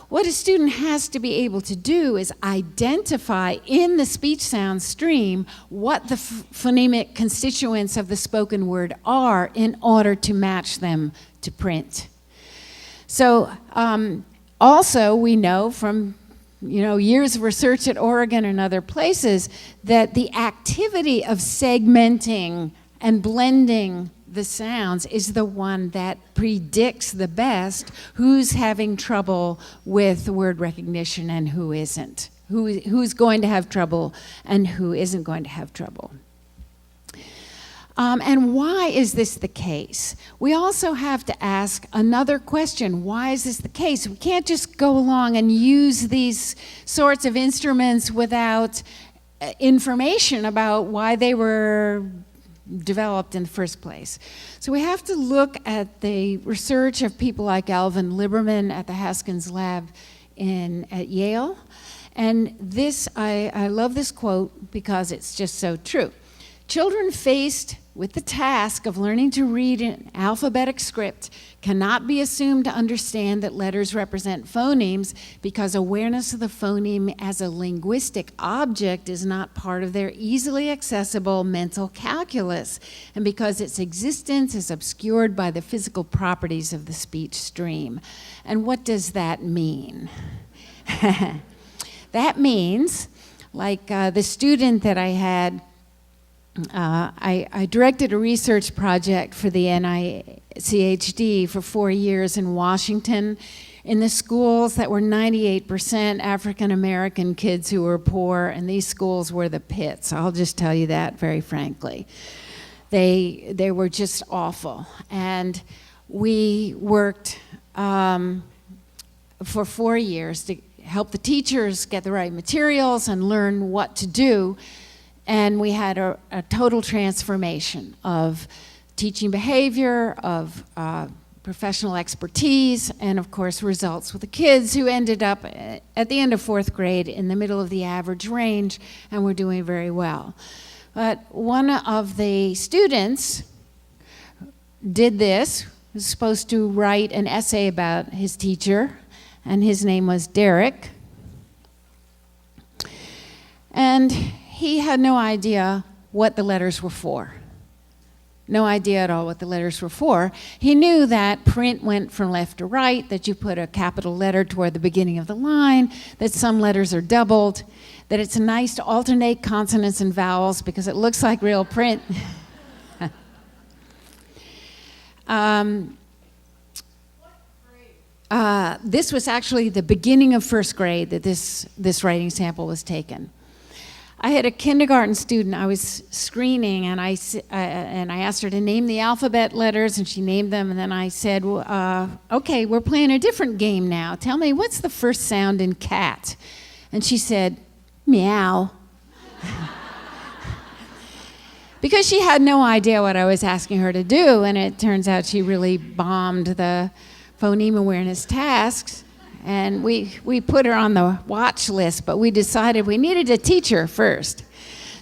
What a student has to be able to do is identify in the speech sound stream what the phonemic constituents of the spoken word are in order to match them to print. So also we know from years of research at Oregon and other places that the activity of segmenting and blending the sounds is the one that predicts the best who's having trouble with word recognition and who isn't, who's going to have trouble and who isn't going to have trouble. And why is this the case? We also have to ask another question. Why is this the case? We can't just go along and use these sorts of instruments without information about why they were developed in the first place. So we have to look at the research of people like Alvin Liberman at the Haskins Lab at Yale. And this, I love this quote because it's just so true. Children faced with the task of learning to read an alphabetic script cannot be assumed to understand that letters represent phonemes because awareness of the phoneme as a linguistic object is not part of their easily accessible mental calculus, and because its existence is obscured by the physical properties of the speech stream. And what does that mean? That means, like the student that I had, I directed a research project for the NICHD for 4 years in Washington in the schools that were 98% African American kids who were poor, and these schools were the pits. I'll just tell you that very frankly. They were just awful. And we worked for 4 years to help the teachers get the right materials and learn what to do. And we had a total transformation of teaching behavior, of professional expertise, and of course results with the kids who ended up at the end of 4th grade in the middle of the average range and were doing very well. But one of the students did this, was supposed to write an essay about his teacher, and his name was Derek. And he had no idea what the letters were for. No idea at all what the letters were for. He knew that print went from left to right, that you put a capital letter toward the beginning of the line, that some letters are doubled, that it's nice to alternate consonants and vowels because it looks like real print. This was actually the beginning of 1st grade that this writing sample was taken. I had a kindergarten student I was screening, and I asked her to name the alphabet letters, and she named them, and then I said, well, okay, we're playing a different game now. Tell me, what's the first sound in cat? And she said, meow. Because she had no idea what I was asking her to do, and it turns out she really bombed the phoneme awareness tasks. And we put her on the watch list, but we decided we needed to teach her first.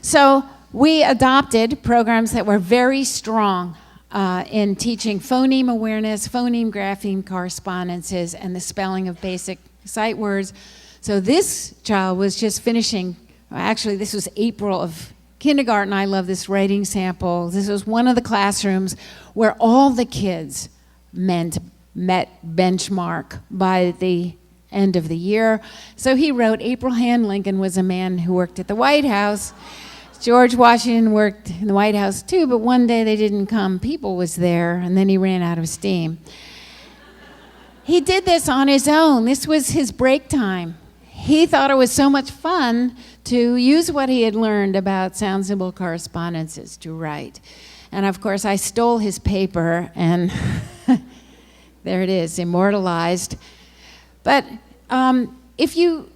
So we adopted programs that were very strong in teaching phoneme awareness, phoneme grapheme correspondences, and the spelling of basic sight words. So this child was just finishing, actually this was April of kindergarten. I love this writing sample. This was one of the classrooms where all the kids met benchmark by the end of the year. So he wrote, Abraham Lincoln was a man who worked at the White House. George Washington worked in the White House too, but one day they didn't come. People was there, and then he ran out of steam. He did this on his own. This was his break time. He thought it was so much fun to use what he had learned about sound symbol correspondences to write. And of course, I stole his paper, and there it is, immortalized. But if you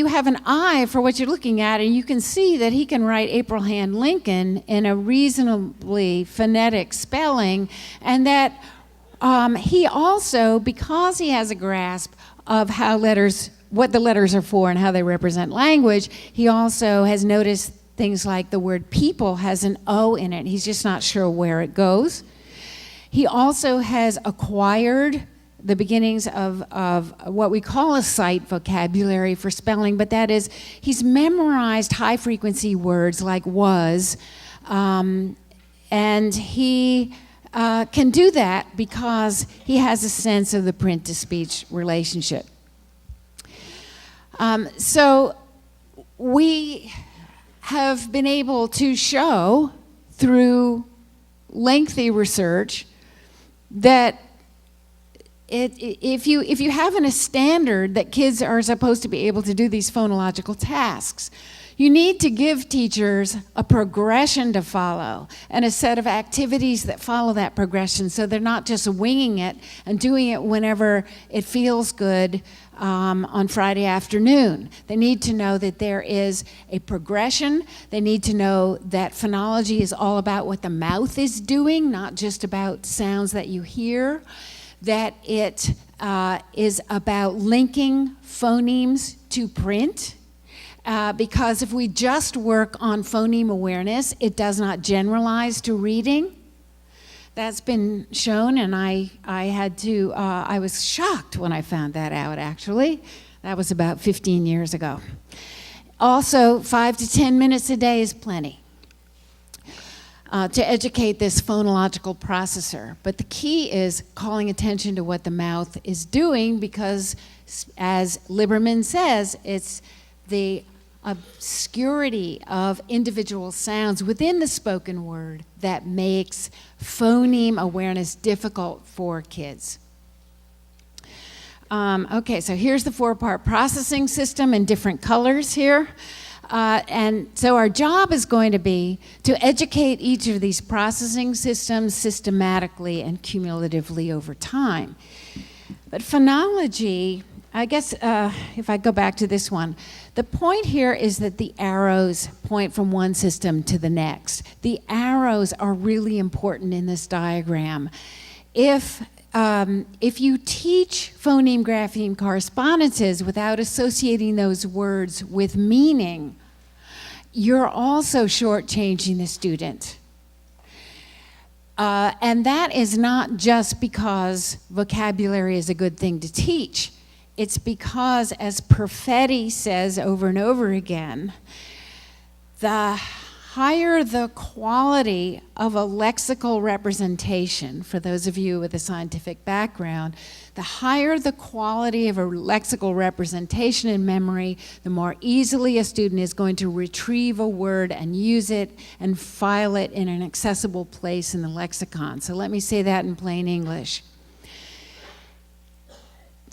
have an eye for what you're looking at, and you can see that he can write Abraham Lincoln in a reasonably phonetic spelling, and that he also, because he has a grasp of what the letters are for and how they represent language, he also has noticed things like the word people has an O in it. He's just not sure where it goes. He also has acquired the beginnings of what we call a sight vocabulary for spelling, but that is, he's memorized high-frequency words like was, and he can do that because he has a sense of the print-to-speech relationship. So we have been able to show through lengthy research that if you have a standard that kids are supposed to be able to do these phonological tasks, you need to give teachers a progression to follow and a set of activities that follow that progression, so they're not just winging it and doing it whenever it feels good on Friday afternoon. They need to know that there is a progression. They need to know that phonology is all about what the mouth is doing, not just about sounds that you hear. That it is about linking phonemes to print. Because if we just work on phoneme awareness, it does not generalize to reading. That's been shown, and I was shocked when I found that out, actually. That was about 15 years ago. Also, 5 to 10 minutes a day is plenty to educate this phonological processor. But the key is calling attention to what the mouth is doing, because, as Liberman says, it's the obscurity of individual sounds within the spoken word that makes phoneme awareness difficult for kids. Okay, so here's the 4-part processing system in different colors here. And so our job is going to be to educate each of these processing systems systematically and cumulatively over time. But phonology I guess if I go back to this one, the point here is that the arrows point from one system to the next. The arrows are really important in this diagram. If you teach phoneme grapheme correspondences without associating those words with meaning, you're also shortchanging the student. And that is not just because vocabulary is a good thing to teach. It's because, as Perfetti says over and over again, the higher the quality of a lexical representation, for those of you with a scientific background, the higher the quality of a lexical representation in memory, the more easily a student is going to retrieve a word and use it and file it in an accessible place in the lexicon. So let me say that in plain English.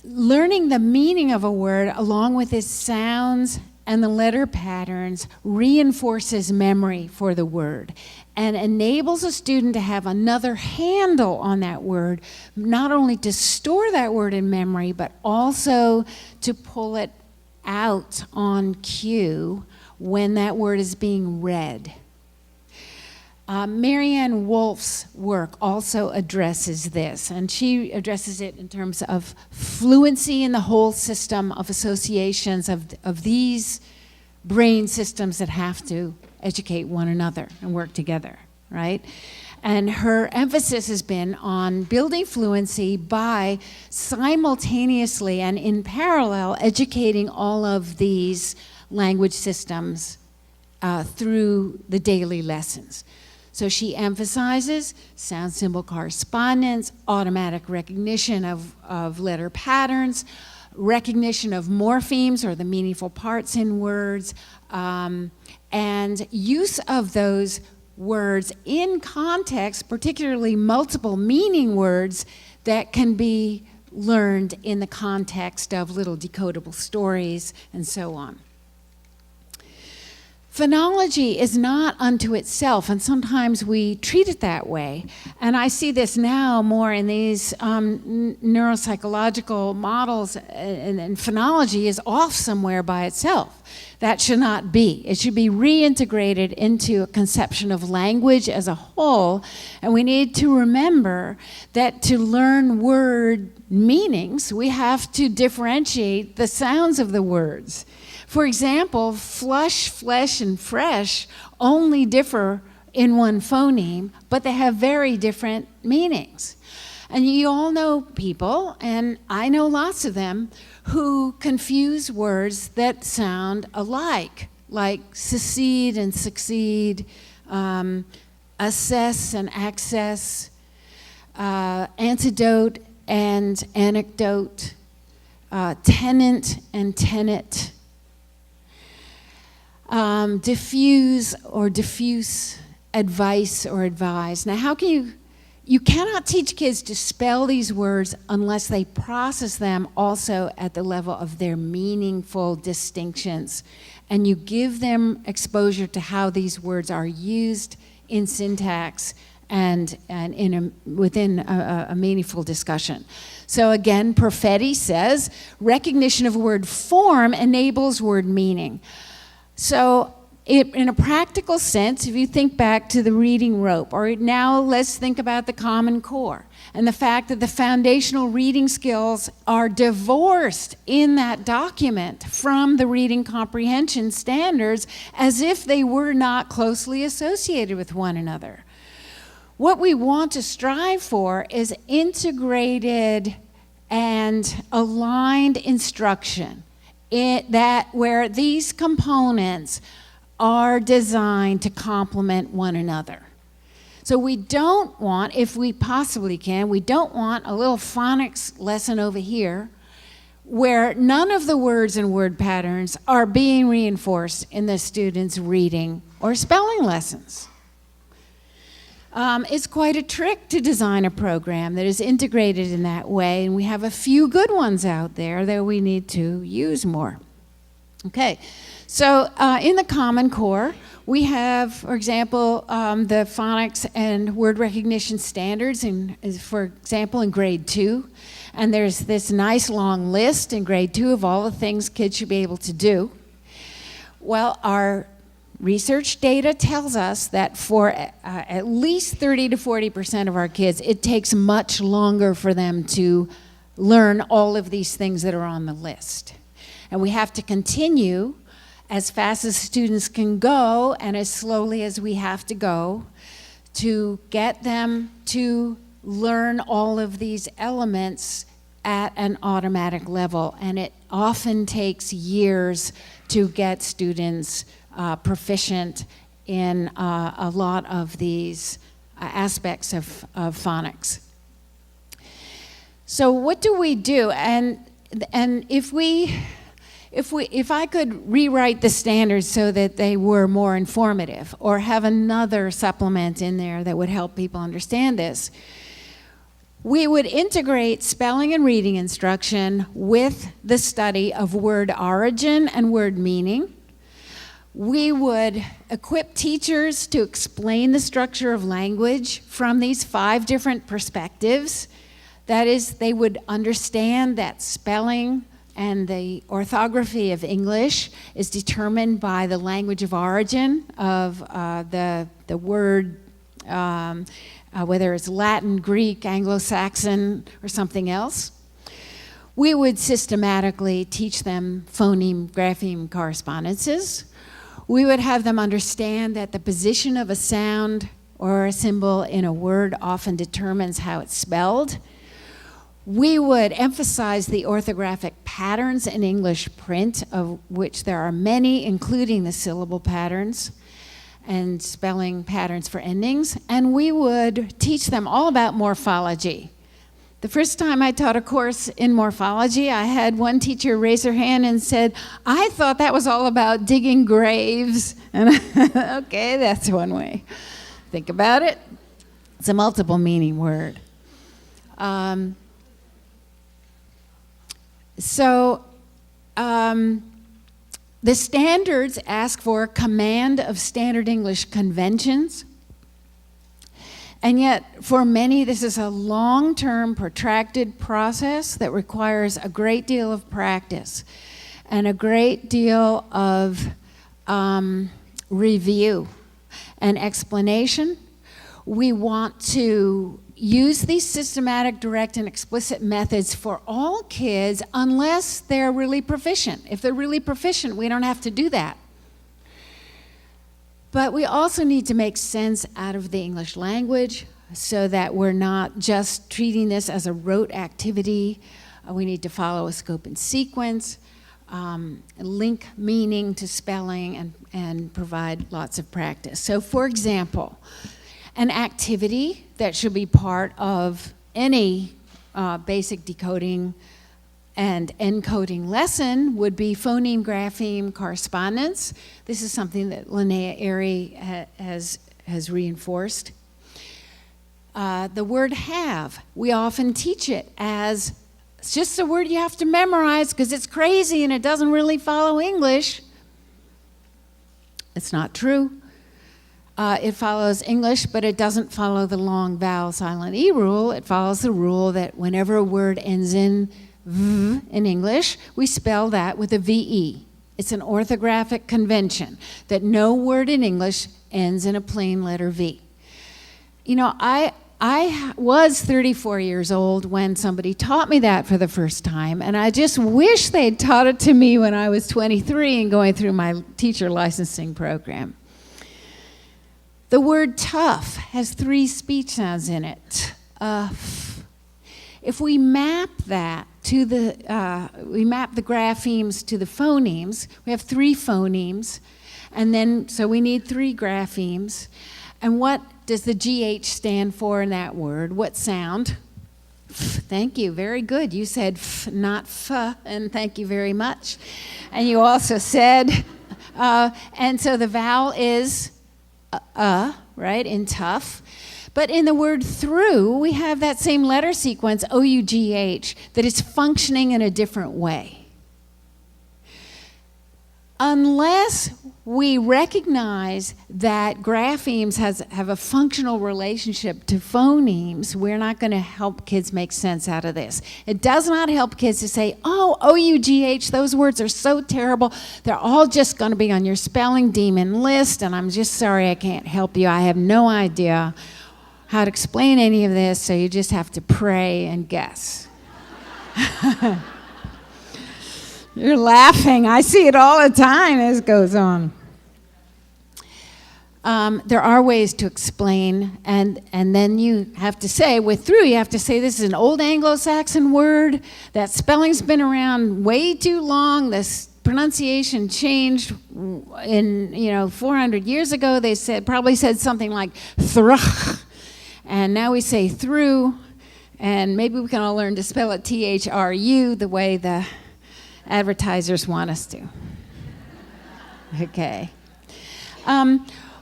Learning the meaning of a word along with its sounds and the letter patterns reinforces memory for the word and enables a student to have another handle on that word, not only to store that word in memory, but also to pull it out on cue when that word is being read. Marianne Wolf's work also addresses this, and she addresses it in terms of fluency in the whole system of associations of these brain systems that have to educate one another and work together, right? And her emphasis has been on building fluency by simultaneously and in parallel educating all of these language systems through the daily lessons. So she emphasizes sound symbol correspondence, automatic recognition of letter patterns, recognition of morphemes or the meaningful parts in words, and use of those words in context, particularly multiple meaning words that can be learned in the context of little decodable stories and so on. Phonology is not unto itself, and sometimes we treat it that way. And I see this now more in these neuropsychological models, and phonology is off somewhere by itself. That should not be. It should be reintegrated into a conception of language as a whole, and we need to remember that to learn word meanings, we have to differentiate the sounds of the words. For example, flush, flesh, and fresh only differ in one phoneme, but they have very different meanings. And you all know people, and I know lots of them, who confuse words that sound alike, like secede and succeed, assess and access, antidote and anecdote, tenant and tenet. Diffuse or diffuse, advice or advise. Now, how can you cannot teach kids to spell these words unless they process them also at the level of their meaningful distinctions. And you give them exposure to how these words are used in syntax and within a meaningful discussion. So again, Perfetti says, recognition of word form enables word meaning. So in a practical sense, if you think back to the reading rope, or now let's think about the Common Core, and the fact that the foundational reading skills are divorced in that document from the reading comprehension standards as if they were not closely associated with one another. What we want to strive for is integrated and aligned instruction where these components are designed to complement one another. So we don't want, if we possibly can, we don't want a little phonics lesson over here where none of the words and word patterns are being reinforced in the students' reading or spelling lessons. It's quite a trick to design a program that is integrated in that way, and we have a few good ones out there that we need to use more. Okay, so in the Common Core, we have, for example, the phonics and word recognition standards, for example, in grade 2. And there's this nice long list in grade 2 of all the things kids should be able to do. Well, our research data tells us that for at least 30 to 40% of our kids, it takes much longer for them to learn all of these things that are on the list. And we have to continue as fast as students can go and as slowly as we have to go to get them to learn all of these elements at an automatic level. And it often takes years to get students proficient in a lot of these aspects of phonics. So what do we do? And if I could rewrite the standards so that they were more informative, or have another supplement in there that would help people understand this, we would integrate spelling and reading instruction with the study of word origin and word meaning. We would equip teachers to explain the structure of language from these 5 different perspectives. That is, they would understand that spelling and the orthography of English is determined by the language of origin of the word, whether it's Latin, Greek, Anglo-Saxon, or something else. We would systematically teach them phoneme, grapheme correspondences. We would have them understand that the position of a sound or a symbol in a word often determines how it's spelled. We would emphasize the orthographic patterns in English print, of which there are many, including the syllable patterns and spelling patterns for endings. And we would teach them all about morphology. The first time I taught a course in morphology, I had one teacher raise her hand and said, "I thought that was all about digging graves." And okay, that's one way. Think about it. It's a multiple meaning word. The standards ask for command of standard English conventions. And yet, for many, this is a long-term, protracted process that requires a great deal of practice and a great deal of review and explanation. We want to use these systematic, direct, and explicit methods for all kids unless they're really proficient. If they're really proficient, we don't have to do that. But we also need to make sense out of the English language so that we're not just treating this as a rote activity. We need to follow a scope and sequence, link meaning to spelling, and provide lots of practice. So for example, an activity that should be part of any basic decoding and encoding lesson would be phoneme grapheme correspondence. This is something that Linnea Airy has reinforced. The word have, we often teach it as it's just a word you have to memorize because it's crazy and it doesn't really follow English. It's not true. It follows English, but it doesn't follow the long vowel silent E rule. It follows the rule that whenever a word ends in V in English, we spell that with a VE. It's an orthographic convention that no word in English ends in a plain letter V. You know, I was 34 years old when somebody taught me that for the first time, and I just wish they'd taught it to me when I was 23 and going through my teacher licensing program. The word tough has 3 speech sounds in it. If we map that to we map the graphemes to the phonemes, we have 3 phonemes, and then, so we need 3 graphemes. And what does the GH stand for in that word? What sound? Thank you, very good. You said f, not f, and thank you very much. And you also said, and so the vowel is right, in tough. But in the word through, we have that same letter sequence, O-U-G-H, that is functioning in a different way. unless we recognize that graphemes have a functional relationship to phonemes, we're not going to help kids make sense out of this. It does not help kids to say, oh, O-U-G-H, those words are so terrible. They're all just going to be on your spelling demon list, and I'm just sorry I can't help you. I have no idea how to explain any of this, so you just have to pray and guess. You're laughing. I see it all the time as it goes on. There are ways to explain, and then you have to say, you have to say this is an old Anglo-Saxon word, that spelling's been around way too long, this pronunciation changed in, 400 years ago. They probably said something like thruch, and now we say through, and maybe we can all learn to spell it T-H-R-U the way the advertisers want us to. Okay.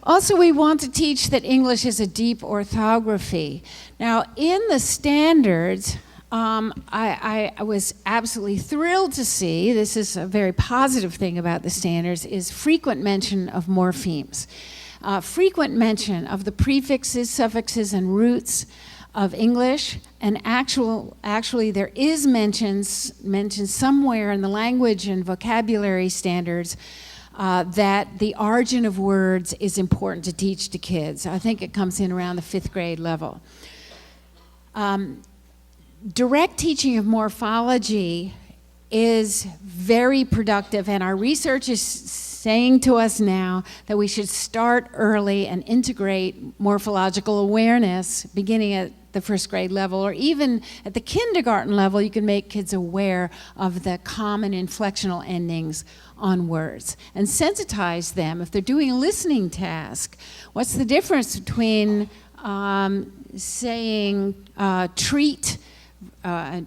Also, we want to teach that English is a deep orthography. Now, in the standards, I was absolutely thrilled to see, this is a very positive thing about the standards, is frequent mention of morphemes. Frequent mention of the prefixes, suffixes, and roots of English, and actually there is mentioned somewhere in the language and vocabulary standards that the origin of words is important to teach to kids. I think it comes in around the 5th grade level. Direct teaching of morphology is very productive, and our research is saying to us now that we should start early and integrate morphological awareness beginning at the 1st grade level, or even at the kindergarten level. You can make kids aware of the common inflectional endings on words and sensitize them. If they're doing a listening task, what's the difference between saying treat,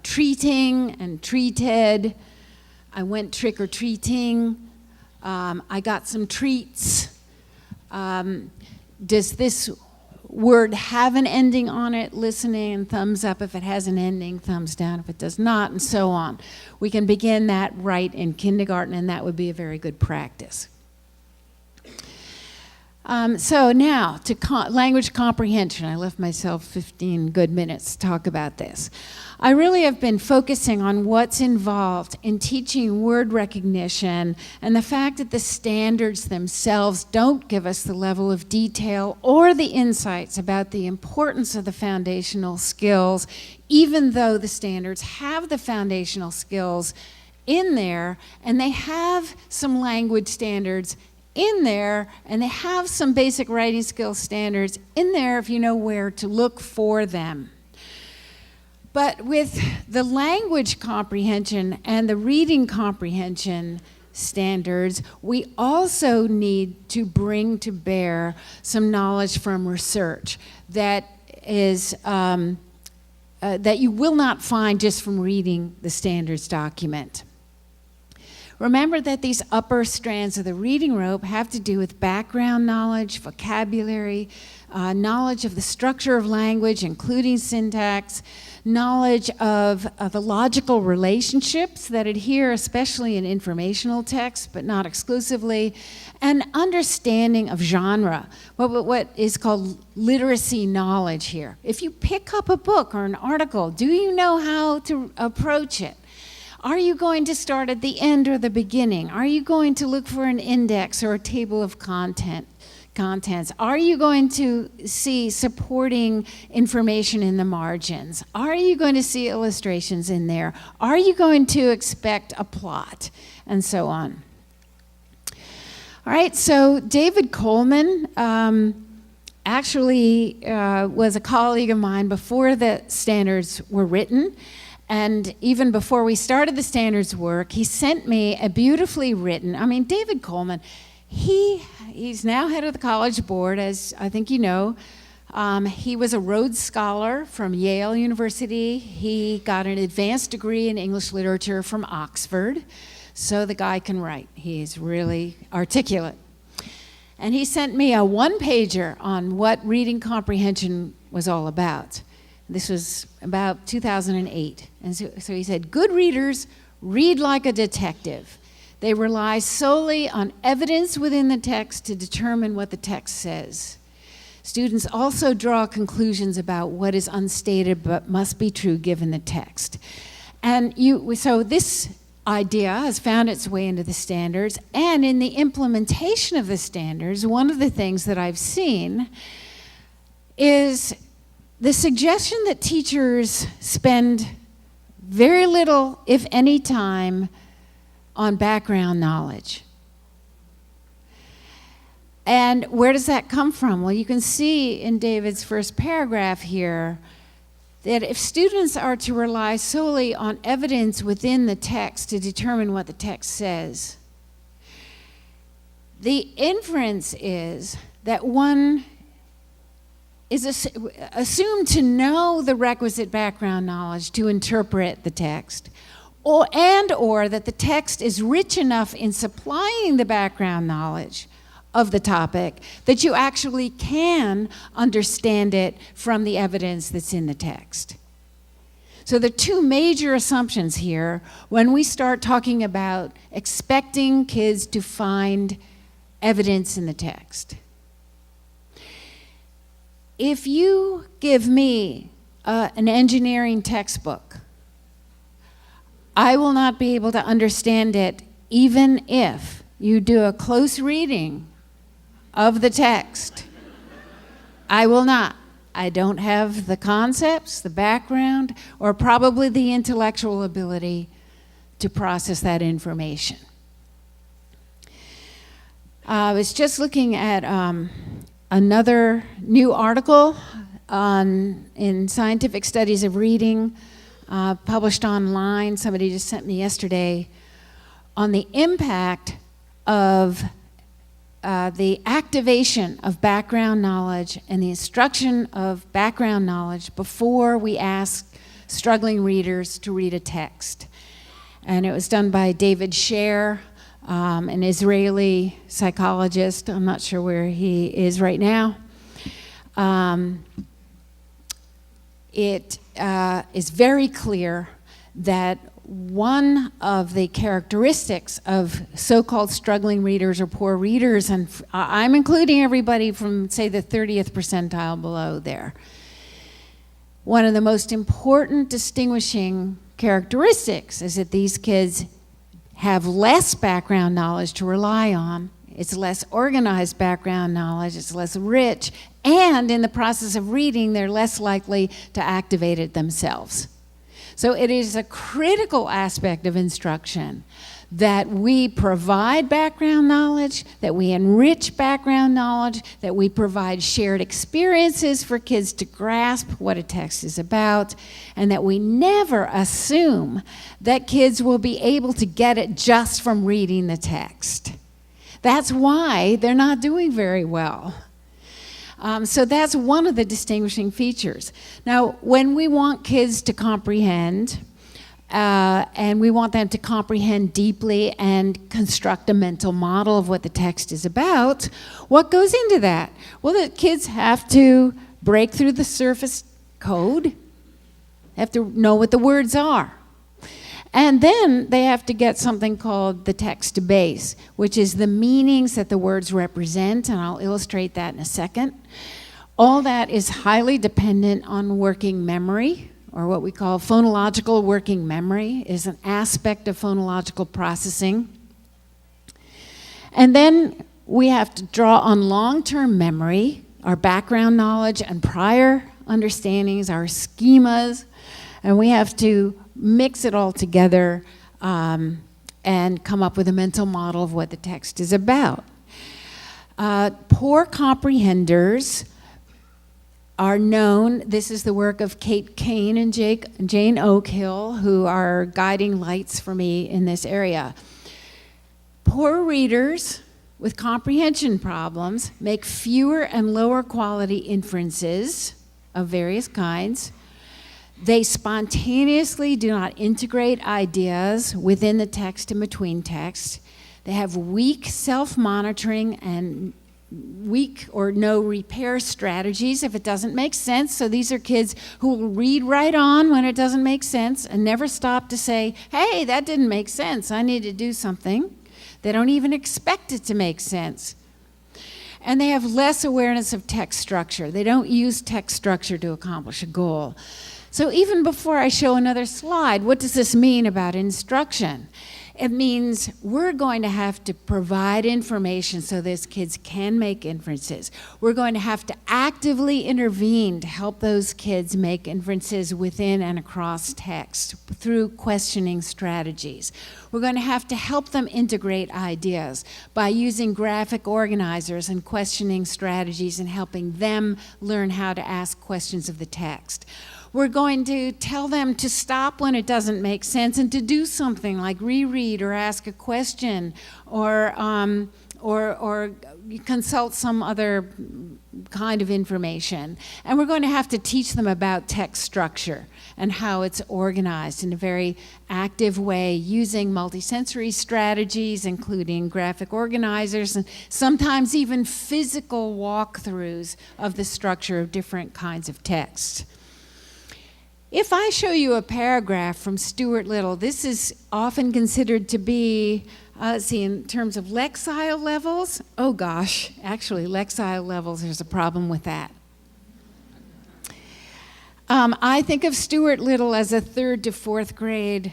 treating, and treated? I went trick-or-treating. I got some treats. Does this word have an ending on it? Listening, and thumbs up if it has an ending, thumbs down if it does not, and so on. We can begin that right in kindergarten, and that would be a very good practice. So now to language comprehension. I left myself 15 good minutes to talk about this. I really have been focusing on what's involved in teaching word recognition, and the fact that the standards themselves don't give us the level of detail or the insights about the importance of the foundational skills, even though the standards have the foundational skills in there, and they have some language standards in there, and they have some basic writing skills standards in there if you know where to look for them. But with the language comprehension and the reading comprehension standards, we also need to bring to bear some knowledge from research that is that you will not find just from reading the standards document. Remember that these upper strands of the reading rope have to do with background knowledge, vocabulary, knowledge of the structure of language, including syntax, knowledge of the logical relationships that adhere especially in informational texts, but not exclusively, and understanding of genre, what is called literacy knowledge here. If you pick up a book or an article, do you know how to approach it? Are you going to start at the end or the beginning? Are you going to look for an index or a table of contents? Are you going to see supporting information in the margins? Are you going to see illustrations in there? Are you going to expect a plot? And so on. All right, so David Coleman actually was a colleague of mine before the standards were written. And even before we started the standards work, he sent me a beautifully written, David Coleman, he's now head of the College Board, as I think you know. He was a Rhodes Scholar from Yale University. He got an advanced degree in English literature from Oxford. So the guy can write. He's really articulate. And he sent me a one-pager on what reading comprehension was all about. This was about 2008. And so he said, good readers read like a detective. They rely solely on evidence within the text to determine what the text says. Students also draw conclusions about what is unstated but must be true given the text. And so this idea has found its way into the standards, and in the implementation of the standards, one of the things that I've seen is the suggestion that teachers spend very little, if any, time on background knowledge. And where does that come from? Well, you can see in David's first paragraph here that if students are to rely solely on evidence within the text to determine what the text says, the inference is that one is assumed to know the requisite background knowledge to interpret the text, or that the text is rich enough in supplying the background knowledge of the topic that you actually can understand it from the evidence that's in the text. So the two major assumptions here when we start talking about expecting kids to find evidence in the text. If you give me an engineering textbook, I will not be able to understand it even if you do a close reading of the text. I will not. I don't have the concepts, the background, or probably the intellectual ability to process that information. I was just looking at another new article in Scientific Studies of Reading, published online. Somebody just sent me yesterday on the impact of the activation of background knowledge and the instruction of background knowledge before we ask struggling readers to read a text. And it was done by David Sher, an Israeli psychologist. I'm not sure where he is right now. It is very clear that one of the characteristics of so-called struggling readers or poor readers, and I'm including everybody from, say, the 30th percentile below there, one of the most important distinguishing characteristics is that these kids have less background knowledge to rely on. It's less organized background knowledge, it's less rich, and in the process of reading, they're less likely to activate it themselves. So it is a critical aspect of instruction that we provide background knowledge, that we enrich background knowledge, that we provide shared experiences for kids to grasp what a text is about, and that we never assume that kids will be able to get it just from reading the text. That's why they're not doing very well. So that's one of the distinguishing features. Now, when we want kids to comprehend, and we want them to comprehend deeply and construct a mental model of what the text is about, what goes into that? Well, the kids have to break through the surface code, have to know what the words are. And then they have to get something called the text to base, which is the meanings that the words represent, and I'll illustrate that in a second. All that is highly dependent on working memory, or what we call phonological working memory, is an aspect of phonological processing. And then we have to draw on long-term memory, our background knowledge and prior understandings, our schemas, and we have to mix it all together and come up with a mental model of what the text is about. Poor comprehenders are known, this is the work of Kate Kane and Jane Oakhill, who are guiding lights for me in this area. Poor readers with comprehension problems make fewer and lower quality inferences of various kinds. They spontaneously do not integrate ideas within the text and between texts. They have weak self-monitoring and weak or no repair strategies if it doesn't make sense. So these are kids who will read right on when it doesn't make sense and never stop to say, hey, that didn't make sense, I need to do something. They don't even expect it to make sense. And they have less awareness of text structure. They don't use text structure to accomplish a goal. So even before I show another slide, what does this mean about instruction? It means we're going to have to provide information so those kids can make inferences. We're going to have to actively intervene to help those kids make inferences within and across text through questioning strategies. We're going to have to help them integrate ideas by using graphic organizers and questioning strategies and helping them learn how to ask questions of the text. We're going to tell them to stop when it doesn't make sense and to do something like reread or ask a question or consult some other kind of information. And we're going to have to teach them about text structure and how it's organized in a very active way using multisensory strategies, including graphic organizers and sometimes even physical walkthroughs of the structure of different kinds of text. If I show you a paragraph from Stuart Little, this is often considered to be, in terms of lexile levels, oh gosh, actually lexile levels, there's a problem with that. I think of Stuart Little as a 3rd to 4th grade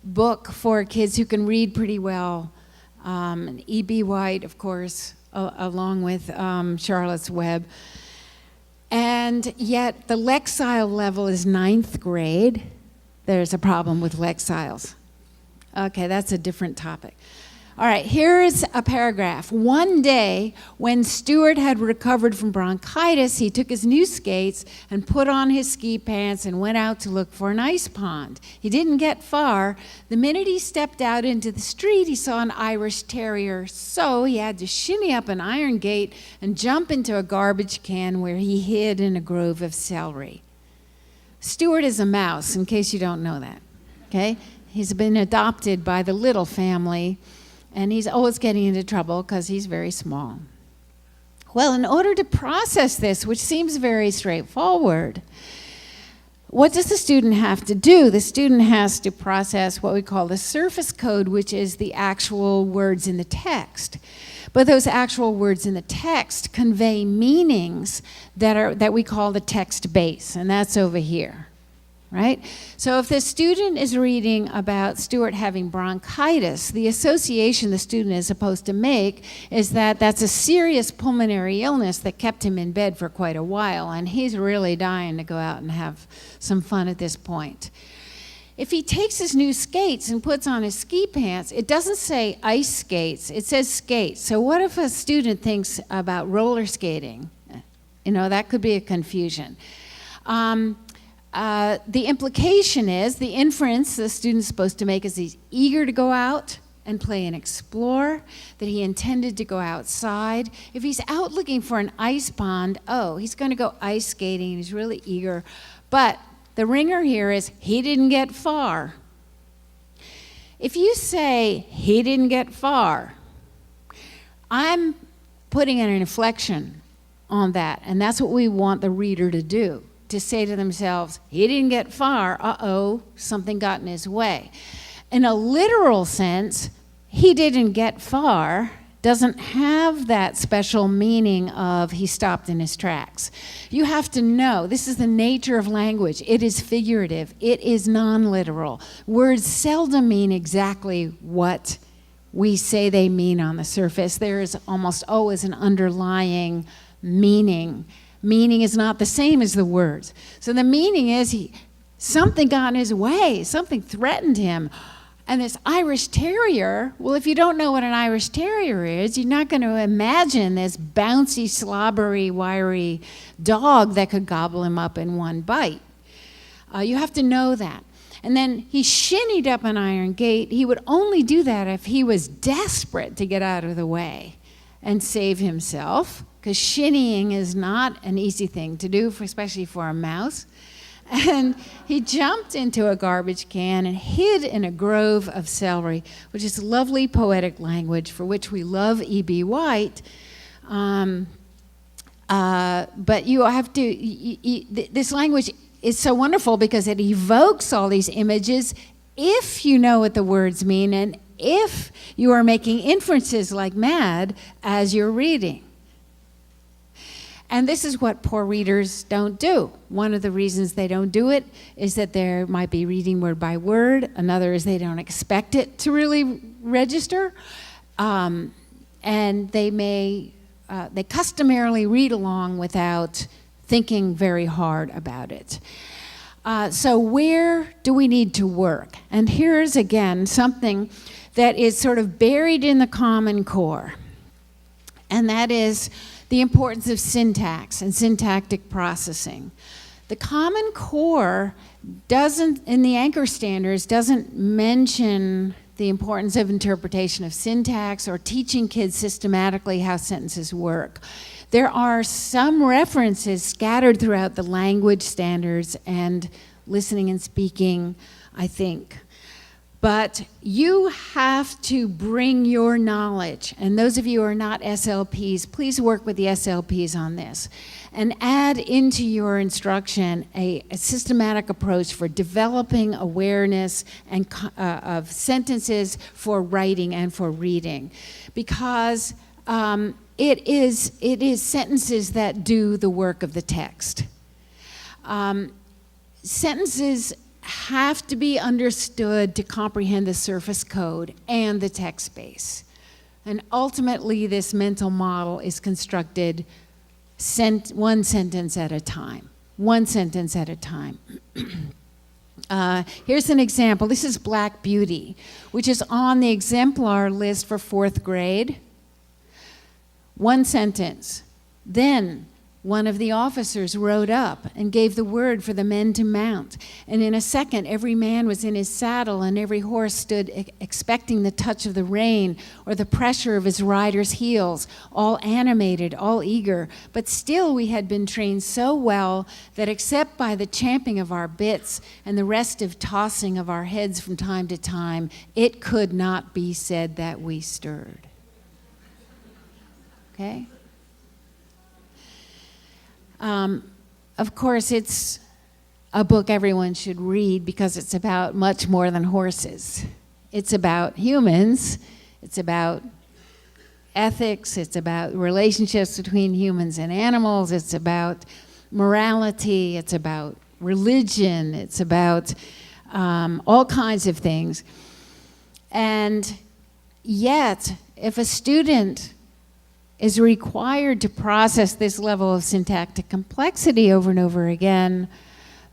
book for kids who can read pretty well. E.B. White, of course, along with Charlotte's Web. And yet the lexile level is 9th grade. There's a problem with lexiles. Okay, that's a different topic. All right, here's a paragraph. One day, when Stuart had recovered from bronchitis, he took his new skates and put on his ski pants and went out to look for an ice pond. He didn't get far. The minute he stepped out into the street, he saw an Irish Terrier, so he had to shinny up an iron gate and jump into a garbage can where he hid in a grove of celery. Stuart is a mouse, in case you don't know that, okay? He's been adopted by the Little family, and he's always getting into trouble because he's very small. Well, in order to process this, which seems very straightforward, what does the student have to do? The student has to process what we call the surface code, which is the actual words in the text. But those actual words in the text convey meanings that we call the text base, and that's over here. Right? So if the student is reading about Stuart having bronchitis, the association the student is supposed to make is that that's a serious pulmonary illness that kept him in bed for quite a while, and he's really dying to go out and have some fun at this point. If he takes his new skates and puts on his ski pants, it doesn't say ice skates, it says skates. So what if a student thinks about roller skating? You know, that could be a confusion. The implication is, the inference the student's supposed to make is he's eager to go out and play and explore, that he intended to go outside. If he's out looking for an ice pond, oh, he's going to go ice skating, and he's really eager. But the ringer here is he didn't get far. If you say he didn't get far, I'm putting an inflection on that, and that's what we want the reader to do. To say to themselves, he didn't get far, uh-oh, something got in his way. In a literal sense, he didn't get far doesn't have that special meaning of he stopped in his tracks. You have to know, this is the nature of language. It is figurative. It is non-literal. Words seldom mean exactly what we say they mean on the surface. There is almost always an underlying meaning. Meaning is not the same as the words. So the meaning is something got in his way, something threatened him. And this Irish Terrier, well, if you don't know what an Irish Terrier is, you're not going to imagine this bouncy, slobbery, wiry dog that could gobble him up in one bite. You have to know that. And then he shinnied up an iron gate. He would only do that if he was desperate to get out of the way and save himself, because shinnying is not an easy thing to do, especially for a mouse. And he jumped into a garbage can and hid in a grove of celery, which is lovely poetic language for which we love E.B. White. But you have to, this language is so wonderful because it evokes all these images if you know what the words mean and if you are making inferences like mad as you're reading. And this is what poor readers don't do. One of the reasons they don't do it is that they might be reading word by word. Another is they don't expect it to really register. And they customarily read along without thinking very hard about it. So where do we need to work? And here's, again, something that is sort of buried in the Common Core. And that is the importance of syntax and syntactic processing. The Common Core doesn't, in the anchor standards, doesn't mention the importance of interpretation of syntax or teaching kids systematically how sentences work. There are some references scattered throughout the language standards and listening and speaking, I think. But you have to bring your knowledge, and those of you who are not SLPs, please work with the SLPs on this, and add into your instruction a systematic approach for developing awareness and of sentences for writing and for reading, because it is sentences that do the work of the text. Sentences have to be understood to comprehend the surface code and the text space. And ultimately, this mental model is constructed one sentence at a time. One sentence at a time. Here's an example. This is Black Beauty, which is on the exemplar list for 4th grade. One sentence. Then one of the officers rode up and gave the word for the men to mount. And in a second, every man was in his saddle, and every horse stood expecting the touch of the rein or the pressure of his rider's heels, all animated, all eager. But still we had been trained so well that except by the champing of our bits and the restive tossing of our heads from time to time, it could not be said that we stirred. Okay? Of course, it's a book everyone should read because it's about much more than horses. It's about humans. It's about ethics. It's about relationships between humans and animals. It's about morality. It's about religion. It's about all kinds of things. And yet, if a student is required to process this level of syntactic complexity over and over again,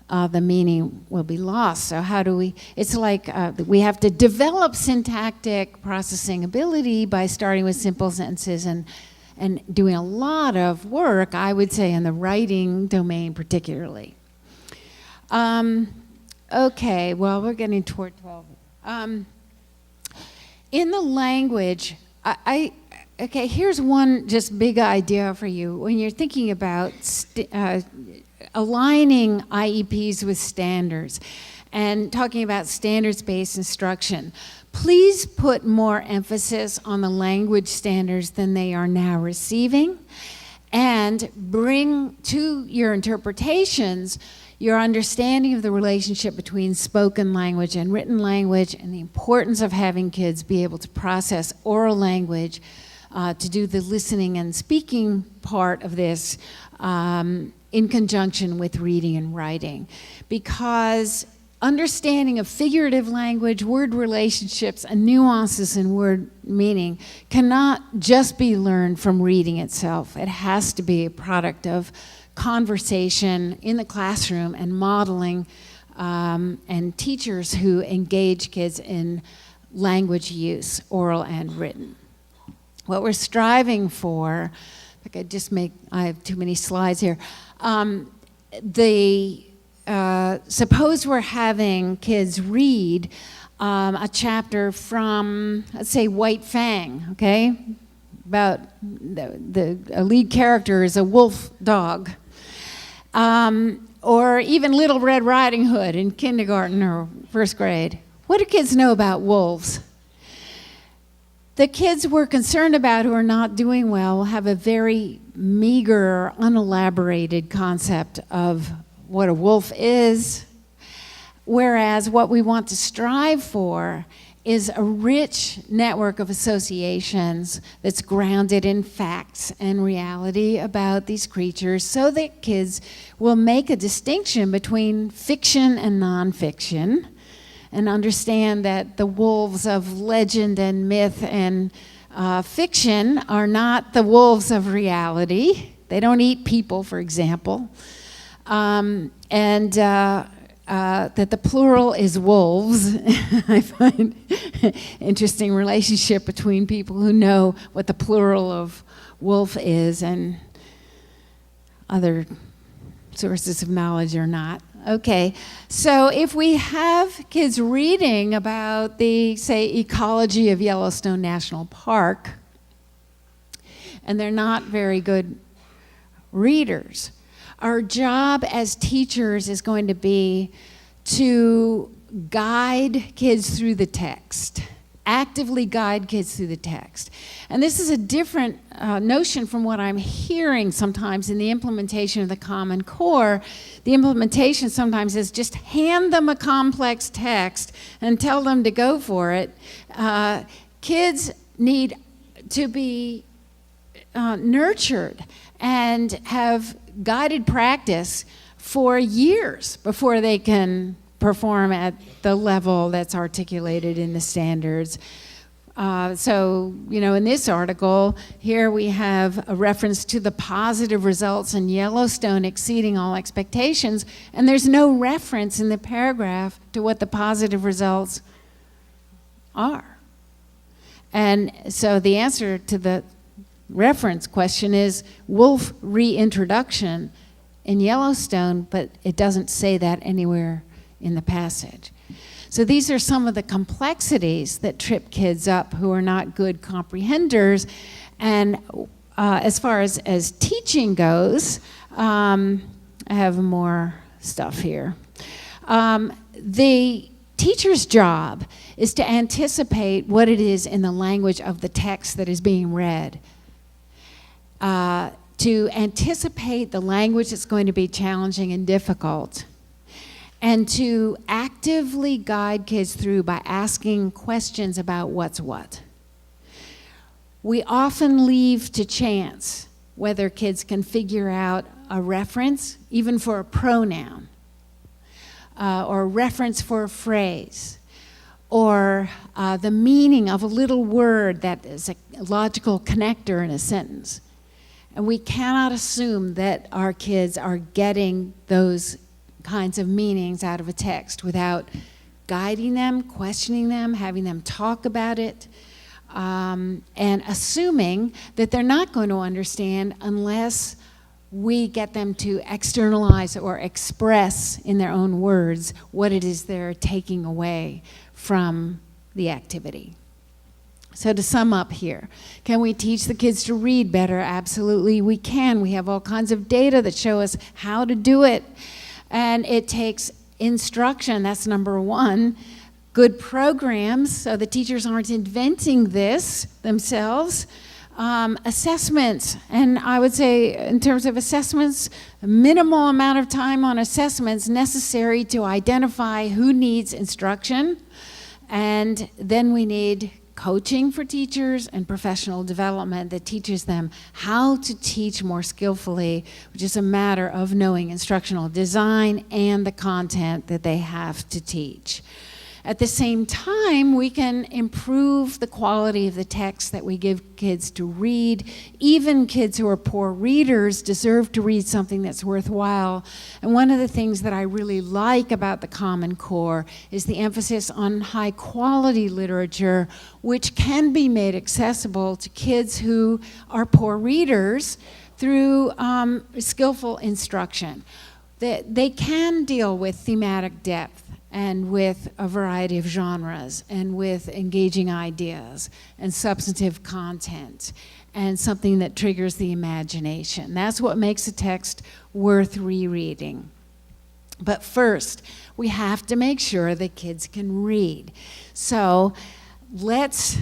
the meaning will be lost. So how do we, it's like we have to develop syntactic processing ability by starting with simple sentences and doing a lot of work, I would say, in the writing domain particularly. Okay, well, we're getting toward 12. In the language, okay, here's one just big idea for you. When you're thinking about aligning IEPs with standards and talking about standards-based instruction, please put more emphasis on the language standards than they are now receiving, and bring to your interpretations your understanding of the relationship between spoken language and written language, and the importance of having kids be able to process oral language to do the listening and speaking part of this in conjunction with reading and writing. Because understanding of figurative language, word relationships, and nuances in word meaning cannot just be learned from reading itself. It has to be a product of conversation in the classroom and modeling and teachers who engage kids in language use, oral and written. What we're striving for, I have too many slides here. Suppose we're having kids read a chapter from, let's say, White Fang, okay? About a lead character is a wolf dog. Or even Little Red Riding Hood in kindergarten or 1st grade. What do kids know about wolves? The kids we're concerned about who are not doing well will have a very meager, unelaborated concept of what a wolf is, whereas what we want to strive for is a rich network of associations that's grounded in facts and reality about these creatures so that kids will make a distinction between fiction and nonfiction and understand that the wolves of legend and myth and fiction are not the wolves of reality. They don't eat people, for example. That the plural is wolves. I find interesting relationship between people who know what the plural of wolf is and other sources of knowledge or not. Okay, so if we have kids reading about the, say, ecology of Yellowstone National Park, and they're not very good readers, our job as teachers is going to be to guide kids through the text, actively guide kids through the text. And this is a different notion from what I'm hearing sometimes in the implementation of the Common Core. The implementation sometimes is just hand them a complex text and tell them to go for it. Kids need to be nurtured and have guided practice for years before they can perform at the level that's articulated in the standards. So, you know, in this article, here we have a reference to the positive results in Yellowstone exceeding all expectations, and there's no reference in the paragraph to what the positive results are. And so the answer to the reference question is wolf reintroduction in Yellowstone, but it doesn't say that anywhere in the passage. So these are some of the complexities that trip kids up who are not good comprehenders. And as far as teaching goes, I have more stuff here. The teacher's job is to anticipate what it is in the language of the text that is being read. To anticipate the language that's going to be challenging and difficult, and to actively guide kids through by asking questions about what's what. We often leave to chance whether kids can figure out a reference, even for a pronoun, or a reference for a phrase, or the meaning of a little word that is a logical connector in a sentence. And we cannot assume that our kids are getting those kinds of meanings out of a text without guiding them, questioning them, having them talk about it, and assuming that they're not going to understand unless we get them to externalize or express in their own words what it is they're taking away from the activity. So to sum up here, can we teach the kids to read better? Absolutely, we can. We have all kinds of data that show us how to do it. And it takes instruction, that's number one. Good programs, so the teachers aren't inventing this themselves. Assessments, and I would say in terms of assessments, a minimal amount of time on assessments necessary to identify who needs instruction. And then we need coaching for teachers and professional development that teaches them how to teach more skillfully, which is a matter of knowing instructional design and the content that they have to teach. At the same time, we can improve the quality of the text that we give kids to read. Even kids who are poor readers deserve to read something that's worthwhile. And one of the things that I really like about the Common Core is the emphasis on high quality literature, which can be made accessible to kids who are poor readers through skillful instruction. They can deal with thematic depth and with a variety of genres, and with engaging ideas and substantive content, and something that triggers the imagination. That's what makes a text worth rereading. But first, we have to make sure that kids can read. So let's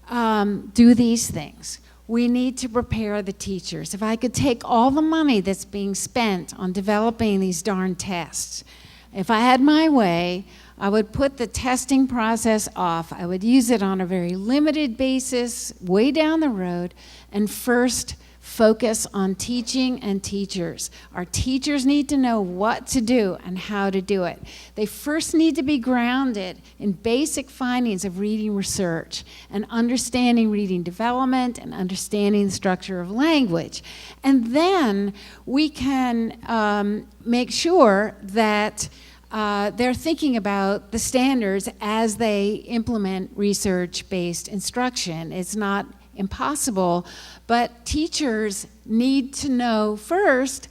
do these things. We need to prepare the teachers. If I could take all the money that's being spent on developing these darn tests, if I had my way, I would put the testing process off. I would use it on a very limited basis, way down the road, and first focus on teaching and teachers. Our teachers need to know what to do and how to do it. They first need to be grounded in basic findings of reading research and understanding reading development and understanding the structure of language. And then we can make sure that they're thinking about the standards as they implement research-based instruction. It's not impossible, but teachers need to know first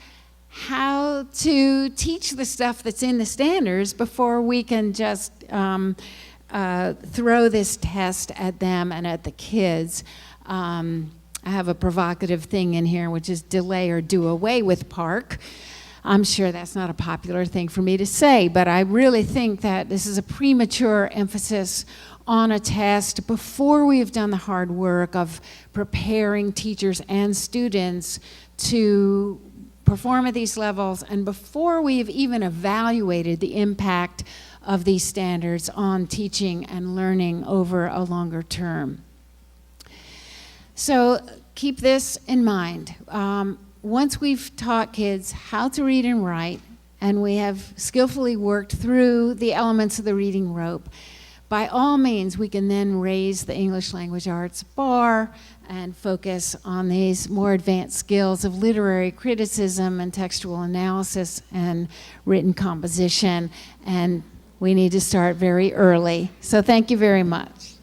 how to teach the stuff that's in the standards before we can just throw this test at them and at the kids. I have a provocative thing in here, which is delay or do away with PARCC. I'm sure that's not a popular thing for me to say, but I really think that this is a premature emphasis on a test before we've done the hard work of preparing teachers and students to perform at these levels, and before we've even evaluated the impact of these standards on teaching and learning over a longer term. So keep this in mind. Once we've taught kids how to read and write, and we have skillfully worked through the elements of the reading rope, by all means, we can then raise the English language arts bar and focus on these more advanced skills of literary criticism and textual analysis and written composition. And we need to start very early. So thank you very much.